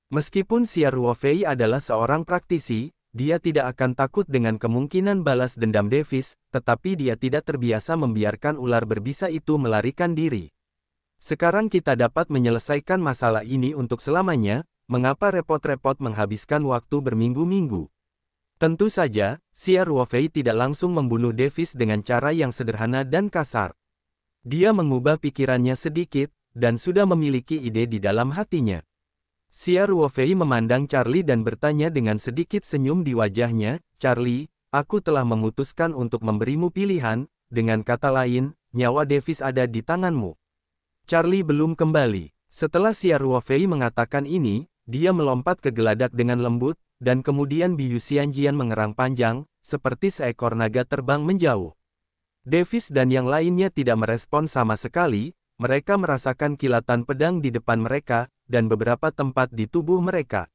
S1: Meskipun Xia Ruofei adalah seorang praktisi, dia tidak akan takut dengan kemungkinan balas dendam Davis, tetapi dia tidak terbiasa membiarkan ular berbisa itu melarikan diri. Sekarang kita dapat menyelesaikan masalah ini untuk selamanya. Mengapa repot-repot menghabiskan waktu berminggu-minggu? Tentu saja, Xia Ruofei tidak langsung membunuh Davis dengan cara yang sederhana dan kasar. Dia mengubah pikirannya sedikit, dan sudah memiliki ide di dalam hatinya. Xia Ruofei memandang Charlie dan bertanya dengan sedikit senyum di wajahnya, "Charlie, aku telah memutuskan untuk memberimu pilihan, dengan kata lain, nyawa Davis ada di tanganmu." Charlie belum kembali. Setelah Xia Ruofei mengatakan ini, dia melompat ke geladak dengan lembut, dan kemudian Biyu Xianjian mengerang panjang, seperti seekor naga terbang menjauh. Davis dan yang lainnya tidak merespon sama sekali, mereka merasakan kilatan pedang di depan mereka, dan beberapa tempat di tubuh mereka.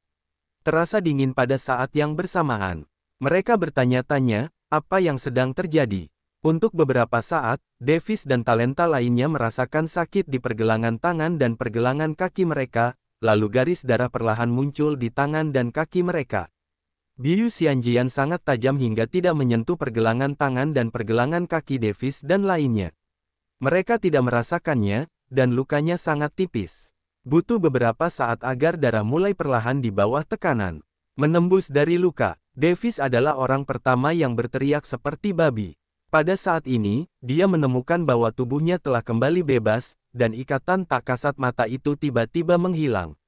S1: Terasa dingin pada saat yang bersamaan. Mereka bertanya-tanya, apa yang sedang terjadi? Untuk beberapa saat, Davis dan talenta lainnya merasakan sakit di pergelangan tangan dan pergelangan kaki mereka, lalu garis darah perlahan muncul di tangan dan kaki mereka. Biyu Xianjian sangat tajam hingga tidak menyentuh pergelangan tangan dan pergelangan kaki Davis dan lainnya. Mereka tidak merasakannya, dan lukanya sangat tipis. Butuh beberapa saat agar darah mulai perlahan di bawah tekanan. Menembus dari luka, Davis adalah orang pertama yang berteriak seperti babi. Pada saat ini, dia menemukan bahwa tubuhnya telah kembali bebas, dan ikatan tak kasat mata itu tiba-tiba menghilang.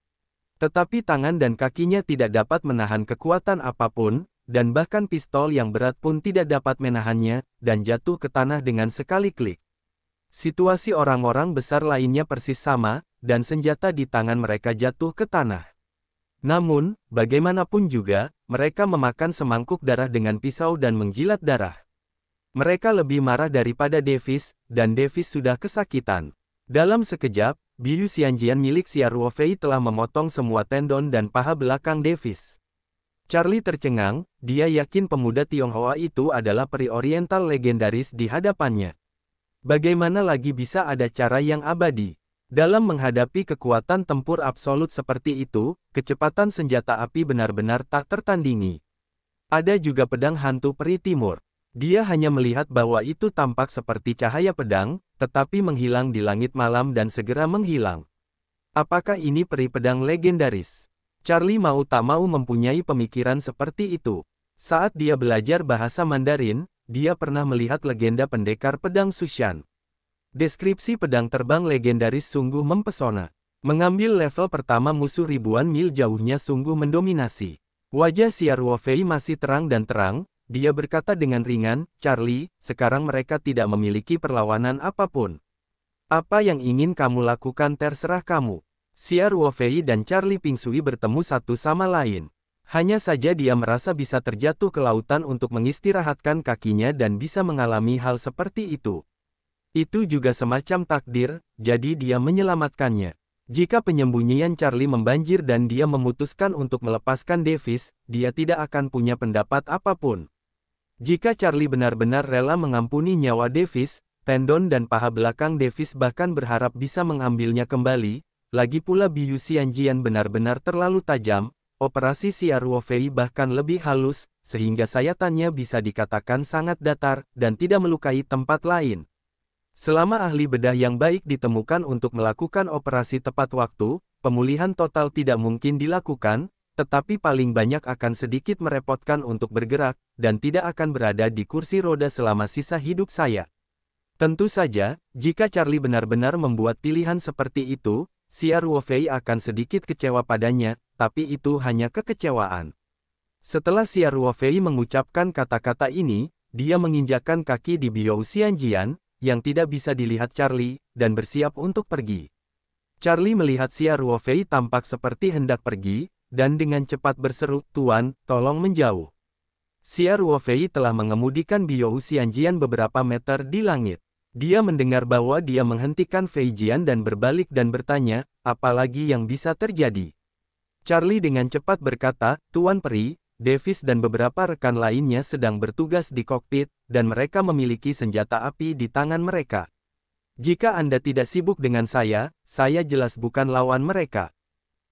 S1: Tetapi tangan dan kakinya tidak dapat menahan kekuatan apapun, dan bahkan pistol yang berat pun tidak dapat menahannya, dan jatuh ke tanah dengan sekali klik. Situasi orang-orang besar lainnya persis sama, dan senjata di tangan mereka jatuh ke tanah. Namun, bagaimanapun juga, mereka memakan semangkuk darah dengan pisau dan menjilat darah. Mereka lebih marah daripada Davis, dan Davis sudah kesakitan. Dalam sekejap, Biyu Xianjian milik Xia Ruofei telah memotong semua tendon dan paha belakang Davis. Charlie tercengang, dia yakin pemuda Tionghoa itu adalah peri oriental legendaris di hadapannya. Bagaimana lagi bisa ada cara yang abadi? Dalam menghadapi kekuatan tempur absolut seperti itu, kecepatan senjata api benar-benar tak tertandingi. Ada juga pedang hantu peri timur. Dia hanya melihat bahwa itu tampak seperti cahaya pedang, tetapi menghilang di langit malam dan segera menghilang. Apakah ini peri pedang legendaris? Charlie mau tak mau mempunyai pemikiran seperti itu. Saat dia belajar bahasa Mandarin, dia pernah melihat legenda pendekar pedang Sushan. Deskripsi pedang terbang legendaris sungguh mempesona. Mengambil level pertama musuh ribuan mil jauhnya sungguh mendominasi. Wajah Xia Ruofei masih terang dan terang. Dia berkata dengan ringan, "Charlie, sekarang mereka tidak memiliki perlawanan apapun. Apa yang ingin kamu lakukan terserah kamu." Xia Ruofei dan Charlie Pingsui bertemu satu sama lain. Hanya saja dia merasa bisa terjatuh ke lautan untuk mengistirahatkan kakinya dan bisa mengalami hal seperti itu. Itu juga semacam takdir, jadi dia menyelamatkannya. Jika penyembunyian Charlie membanjir dan dia memutuskan untuk melepaskan Davis, dia tidak akan punya pendapat apapun. Jika Charlie benar-benar rela mengampuni nyawa Davis, tendon dan paha belakang Davis bahkan berharap bisa mengambilnya kembali, lagi pula Biyu Xianjian benar-benar terlalu tajam, operasi Xia Ruofei bahkan lebih halus, sehingga sayatannya bisa dikatakan sangat datar, dan tidak melukai tempat lain. Selama ahli bedah yang baik ditemukan untuk melakukan operasi tepat waktu, pemulihan total tidak mungkin dilakukan, tetapi paling banyak akan sedikit merepotkan untuk bergerak, dan tidak akan berada di kursi roda selama sisa hidup saya. Tentu saja, jika Charlie benar-benar membuat pilihan seperti itu, Xia Ruofei akan sedikit kecewa padanya, tapi itu hanya kekecewaan. Setelah Xia Ruofei mengucapkan kata-kata ini, dia menginjakkan kaki di Biou Xianjian, yang tidak bisa dilihat Charlie, dan bersiap untuk pergi. Charlie melihat Xia Ruofei tampak seperti hendak pergi, dan dengan cepat berseru, "Tuan, tolong menjauh." Xia Ruofei telah mengemudikan Biou Xianjian beberapa meter di langit. Dia mendengar bahwa dia menghentikan Fei Jian dan berbalik dan bertanya, apa lagi yang bisa terjadi? Charlie dengan cepat berkata, "Tuan Peri, Davis dan beberapa rekan lainnya sedang bertugas di kokpit, dan mereka memiliki senjata api di tangan mereka. Jika Anda tidak sibuk dengan saya jelas bukan lawan mereka.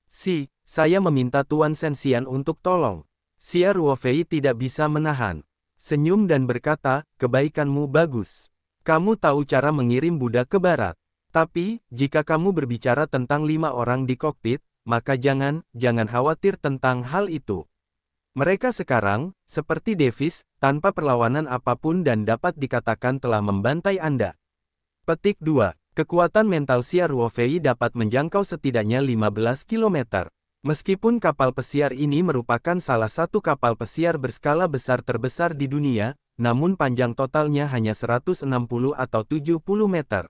S1: Saya meminta Tuan Sensian untuk tolong." Xia Ruofei tidak bisa menahan senyum dan berkata, "Kebaikanmu bagus. Kamu tahu cara mengirim budak ke barat. Tapi, jika kamu berbicara tentang 5 orang di kokpit, maka jangan khawatir tentang hal itu. Mereka sekarang, seperti Davis, tanpa perlawanan apapun dan dapat dikatakan telah membantai Anda." Petik 2. Kekuatan mental Xia Ruofei dapat menjangkau setidaknya 15 km. Meskipun kapal pesiar ini merupakan salah satu kapal pesiar berskala besar terbesar di dunia, namun panjang totalnya hanya 160 atau 70 meter.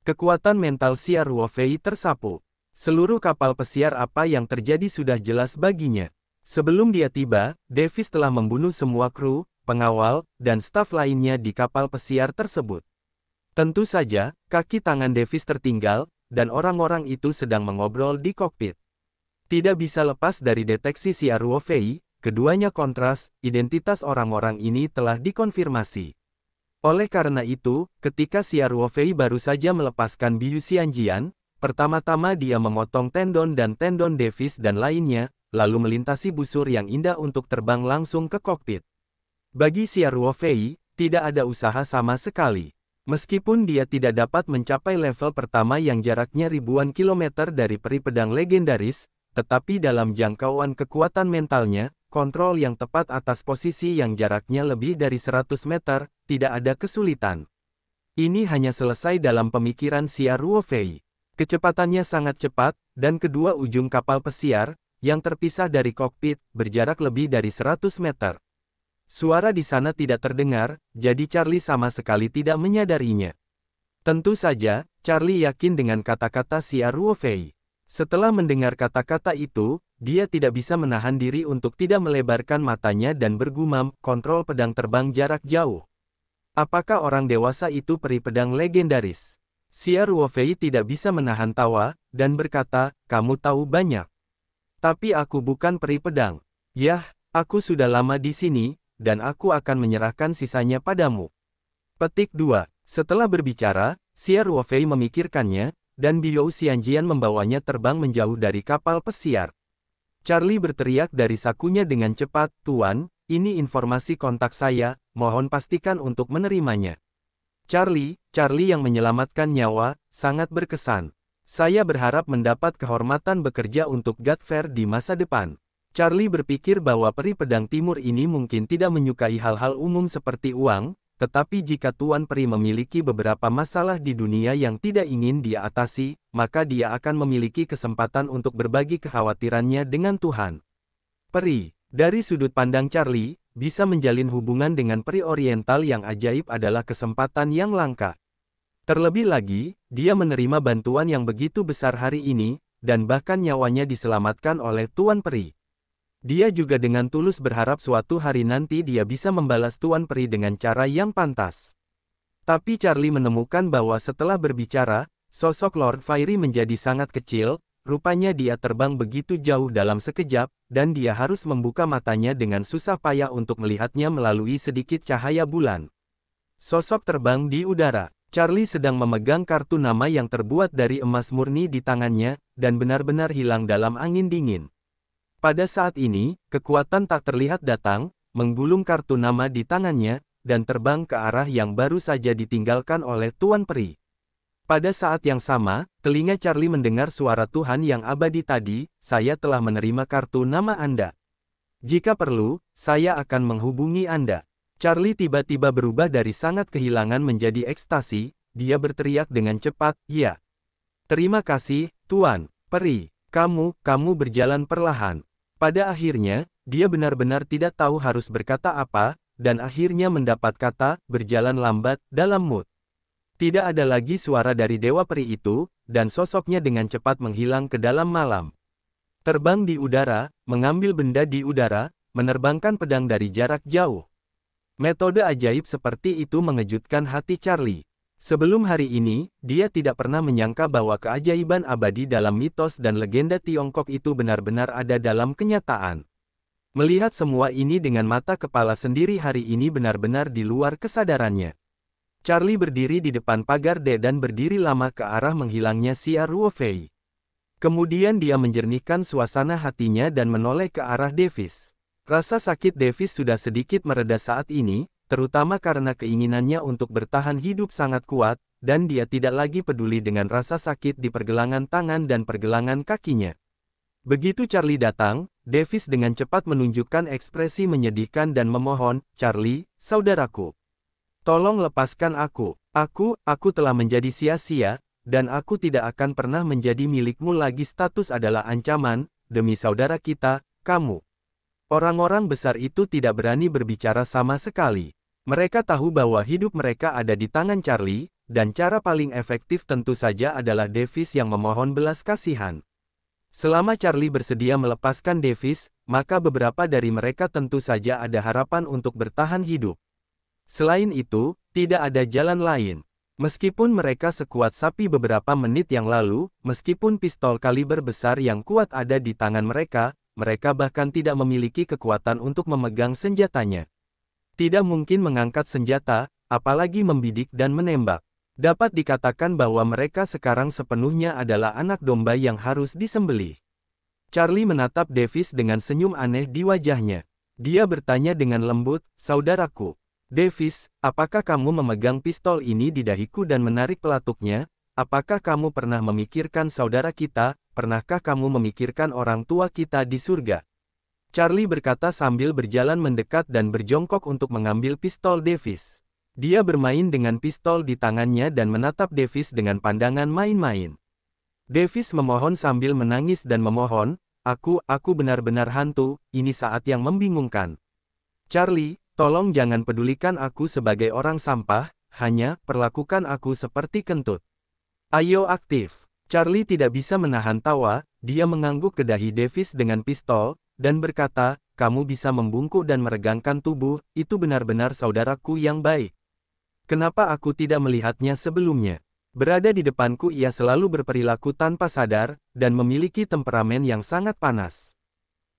S1: Kekuatan mental Xia Ruofei tersapu. Seluruh kapal pesiar apa yang terjadi sudah jelas baginya. Sebelum dia tiba, Davis telah membunuh semua kru, pengawal, dan staf lainnya di kapal pesiar tersebut. Tentu saja, kaki tangan Davis tertinggal, dan orang-orang itu sedang mengobrol di kokpit. Tidak bisa lepas dari deteksi Xia Ruofei, keduanya kontras, identitas orang-orang ini telah dikonfirmasi. Oleh karena itu, ketika Xia Ruofei baru saja melepaskan Biou Xianjian, pertama-tama dia memotong tendon dan tendon Davis dan lainnya, lalu melintasi busur yang indah untuk terbang langsung ke kokpit. Bagi Xia Ruofei, tidak ada usaha sama sekali. Meskipun dia tidak dapat mencapai level pertama yang jaraknya ribuan kilometer dari peri pedang legendaris, tetapi dalam jangkauan kekuatan mentalnya, kontrol yang tepat atas posisi yang jaraknya lebih dari 100 meter, tidak ada kesulitan. Ini hanya selesai dalam pemikiran Xia Ruofei. Kecepatannya sangat cepat, dan kedua ujung kapal pesiar, yang terpisah dari kokpit, berjarak lebih dari 100 meter. Suara di sana tidak terdengar, jadi Charlie sama sekali tidak menyadarinya. Tentu saja, Charlie yakin dengan kata-kata Xia Ruofei. Setelah mendengar kata-kata itu, dia tidak bisa menahan diri untuk tidak melebarkan matanya dan bergumam, kontrol pedang terbang jarak jauh. Apakah orang dewasa itu peri pedang legendaris? Xia Ruofei tidak bisa menahan tawa, dan berkata, "Kamu tahu banyak. Tapi aku bukan peri pedang. Yah, aku sudah lama di sini, dan aku akan menyerahkan sisanya padamu." Petik 2. Setelah berbicara, Xia Ruofei memikirkannya, dan Biou Xianjian membawanya terbang menjauh dari kapal pesiar. Charlie berteriak dari sakunya dengan cepat, "Tuan, ini informasi kontak saya, mohon pastikan untuk menerimanya." Charlie yang menyelamatkan nyawa, sangat berkesan. Saya berharap mendapat kehormatan bekerja untuk Godfair di masa depan. Charlie berpikir bahwa peri pedang timur ini mungkin tidak menyukai hal-hal umum seperti uang, tetapi jika Tuan Peri memiliki beberapa masalah di dunia yang tidak ingin dia atasi, maka dia akan memiliki kesempatan untuk berbagi kekhawatirannya dengan Tuhan. Peri, dari sudut pandang Charlie, bisa menjalin hubungan dengan peri oriental yang ajaib adalah kesempatan yang langka. Terlebih lagi, dia menerima bantuan yang begitu besar hari ini, dan bahkan nyawanya diselamatkan oleh Tuan Peri. Dia juga dengan tulus berharap suatu hari nanti dia bisa membalas Tuan Peri dengan cara yang pantas. Tapi Charlie menemukan bahwa setelah berbicara, sosok Lord Fiery menjadi sangat kecil, rupanya dia terbang begitu jauh dalam sekejap, dan dia harus membuka matanya dengan susah payah untuk melihatnya melalui sedikit cahaya bulan. Sosok terbang di udara. Charlie sedang memegang kartu nama yang terbuat dari emas murni di tangannya, dan benar-benar hilang dalam angin dingin. Pada saat ini, kekuatan tak terlihat datang, menggulung kartu nama di tangannya, dan terbang ke arah yang baru saja ditinggalkan oleh Tuan Peri. Pada saat yang sama, telinga Charlie mendengar suara Tuhan yang abadi tadi, "Saya telah menerima kartu nama Anda. Jika perlu, saya akan menghubungi Anda." Charlie tiba-tiba berubah dari sangat kehilangan menjadi ekstasi, dia berteriak dengan cepat, "Ya. Terima kasih, Tuan Peri. Kamu berjalan perlahan." Pada akhirnya, Dia benar-benar tidak tahu harus berkata apa, dan akhirnya mendapat kata, berjalan lambat, dalam mood. Tidak ada lagi suara dari dewa peri itu, dan sosoknya dengan cepat menghilang ke dalam malam. Terbang di udara, mengambil benda di udara, menerbangkan pedang dari jarak jauh. Metode ajaib seperti itu mengejutkan hati Charlie. Sebelum hari ini, dia tidak pernah menyangka bahwa keajaiban abadi dalam mitos dan legenda Tiongkok itu benar-benar ada dalam kenyataan. Melihat semua ini dengan mata kepala sendiri hari ini benar-benar di luar kesadarannya. Charlie berdiri di depan pagar D dan berdiri lama ke arah menghilangnya siar Ruofei. Kemudian dia menjernihkan suasana hatinya dan menoleh ke arah Davis. Rasa sakit Davis sudah sedikit mereda saat ini, terutama karena keinginannya untuk bertahan hidup sangat kuat, dan dia tidak lagi peduli dengan rasa sakit di pergelangan tangan dan pergelangan kakinya. Begitu Charlie datang, Davis dengan cepat menunjukkan ekspresi menyedihkan dan memohon, "Charlie, saudaraku. Tolong lepaskan aku. Aku telah menjadi sia-sia, dan aku tidak akan pernah menjadi milikmu lagi." Status adalah ancaman, demi saudara kita, kamu. Orang-orang besar itu tidak berani berbicara sama sekali. Mereka tahu bahwa hidup mereka ada di tangan Charlie, dan cara paling efektif tentu saja adalah Davis yang memohon belas kasihan. Selama Charlie bersedia melepaskan Davis, maka beberapa dari mereka tentu saja ada harapan untuk bertahan hidup. Selain itu, tidak ada jalan lain. Meskipun mereka sekuat sapi beberapa menit yang lalu, meskipun pistol kaliber besar yang kuat ada di tangan mereka bahkan tidak memiliki kekuatan untuk memegang senjatanya. Tidak mungkin mengangkat senjata, apalagi membidik dan menembak. Dapat dikatakan bahwa mereka sekarang sepenuhnya adalah anak domba yang harus disembelih. Charlie menatap Davis dengan senyum aneh di wajahnya. Dia bertanya dengan lembut, "Saudaraku, Davis, apakah kamu memegang pistol ini di dahiku dan menarik pelatuknya? Apakah kamu pernah memikirkan saudara kita? Pernahkah kamu memikirkan orang tua kita di surga?" Charlie berkata sambil berjalan mendekat dan berjongkok untuk mengambil pistol Davis. Dia bermain dengan pistol di tangannya dan menatap Davis dengan pandangan main-main. Davis memohon sambil menangis dan memohon, Aku benar-benar hantu, ini saat yang membingungkan. Charlie, tolong jangan pedulikan aku sebagai orang sampah, hanya perlakukan aku seperti kentut. Ayo aktif." Charlie tidak bisa menahan tawa, dia mengangguk ke dahi Davis dengan pistol, dan berkata, "Kamu bisa membungkuk dan meregangkan tubuh, itu benar-benar saudaraku yang baik. Kenapa aku tidak melihatnya sebelumnya?" Berada di depanku ia selalu berperilaku tanpa sadar, dan memiliki temperamen yang sangat panas.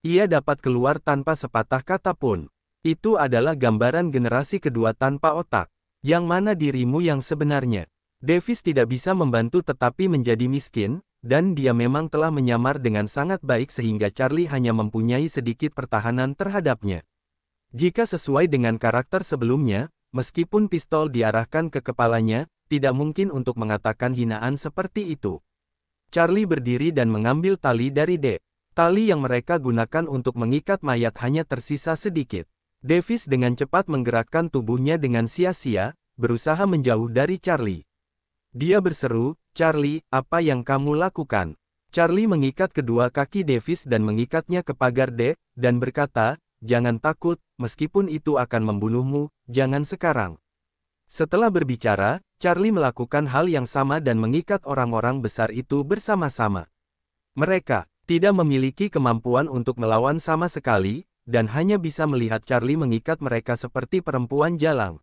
S1: Ia dapat keluar tanpa sepatah kata pun. Itu adalah gambaran generasi kedua tanpa otak. Yang mana dirimu yang sebenarnya? Davis tidak bisa membantu tetapi menjadi miskin, dan dia memang telah menyamar dengan sangat baik sehingga Charlie hanya mempunyai sedikit pertahanan terhadapnya. Jika sesuai dengan karakter sebelumnya, meskipun pistol diarahkan ke kepalanya, tidak mungkin untuk mengatakan hinaan seperti itu. Charlie berdiri dan mengambil tali dari D. Tali yang mereka gunakan untuk mengikat mayat hanya tersisa sedikit. Davis dengan cepat menggerakkan tubuhnya dengan sia-sia, berusaha menjauh dari Charlie. Dia berseru, "Charlie, apa yang kamu lakukan?" Charlie mengikat kedua kaki Davis dan mengikatnya ke pagar D, dan berkata, "Jangan takut, meskipun itu akan membunuhmu, jangan sekarang." Setelah berbicara, Charlie melakukan hal yang sama dan mengikat orang-orang besar itu bersama-sama. Mereka tidak memiliki kemampuan untuk melawan sama sekali, dan hanya bisa melihat Charlie mengikat mereka seperti perempuan jalang.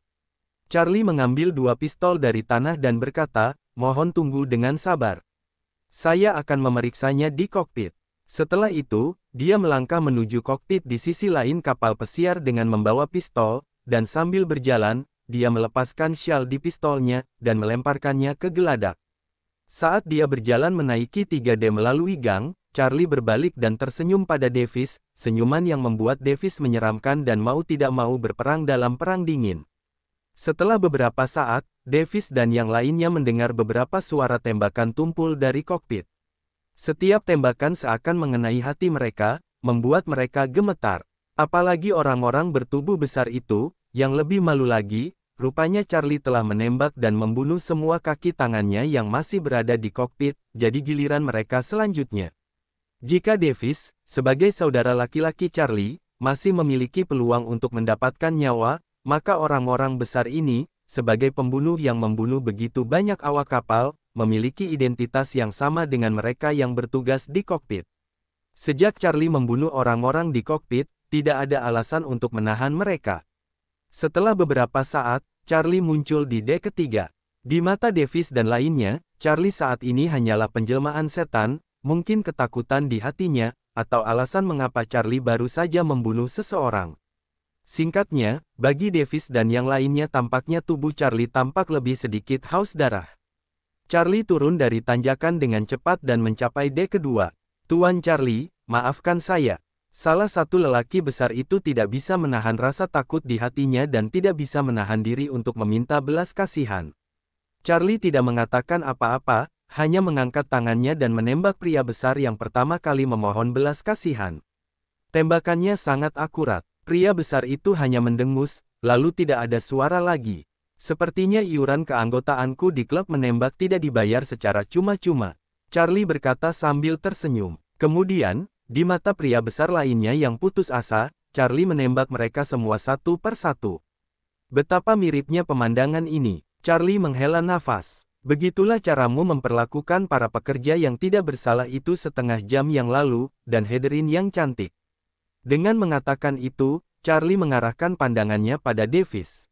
S1: Charlie mengambil dua pistol dari tanah dan berkata, "Mohon tunggu dengan sabar. Saya akan memeriksanya di kokpit." Setelah itu, dia melangkah menuju kokpit di sisi lain kapal pesiar dengan membawa pistol, dan sambil berjalan, dia melepaskan syal di pistolnya, dan melemparkannya ke geladak. Saat dia berjalan menaiki 3D melalui gang, Charlie berbalik dan tersenyum pada Davis, senyuman yang membuat Davis menyeramkan dan mau tidak mau berperang dalam perang dingin. Setelah beberapa saat, Davis dan yang lainnya mendengar beberapa suara tembakan tumpul dari kokpit. Setiap tembakan seakan mengenai hati mereka, membuat mereka gemetar. Apalagi orang-orang bertubuh besar itu, yang lebih malu lagi, rupanya Charlie telah menembak dan membunuh semua kaki tangannya yang masih berada di kokpit, jadi giliran mereka selanjutnya. Jika Davis, sebagai saudara laki-laki Charlie, masih memiliki peluang untuk mendapatkan nyawa, maka orang-orang besar ini, sebagai pembunuh yang membunuh begitu banyak awak kapal, memiliki identitas yang sama dengan mereka yang bertugas di kokpit. Sejak Charlie membunuh orang-orang di kokpit, tidak ada alasan untuk menahan mereka. Setelah beberapa saat, Charlie muncul di dek ketiga. Di mata Davis dan lainnya, Charlie saat ini hanyalah penjelmaan setan, mungkin ketakutan di hatinya, atau alasan mengapa Charlie baru saja membunuh seseorang. Singkatnya, bagi Davis dan yang lainnya tampaknya tubuh Charlie tampak lebih sedikit haus darah. Charlie turun dari tanjakan dengan cepat dan mencapai dek kedua. "Tuan Charlie, maafkan saya." Salah satu lelaki besar itu tidak bisa menahan rasa takut di hatinya dan tidak bisa menahan diri untuk meminta belas kasihan. Charlie tidak mengatakan apa-apa, hanya mengangkat tangannya dan menembak pria besar yang pertama kali memohon belas kasihan. Tembakannya sangat akurat. Pria besar itu hanya mendengus, lalu tidak ada suara lagi. "Sepertinya iuran keanggotaanku di klub menembak tidak dibayar secara cuma-cuma," Charlie berkata sambil tersenyum. Kemudian, di mata pria besar lainnya yang putus asa, Charlie menembak mereka semua satu per satu. Betapa miripnya pemandangan ini. Charlie menghela nafas. "Begitulah caramu memperlakukan para pekerja yang tidak bersalah itu setengah jam yang lalu, dan Heatherine yang cantik." Dengan mengatakan itu, Charlie mengarahkan pandangannya pada Davis.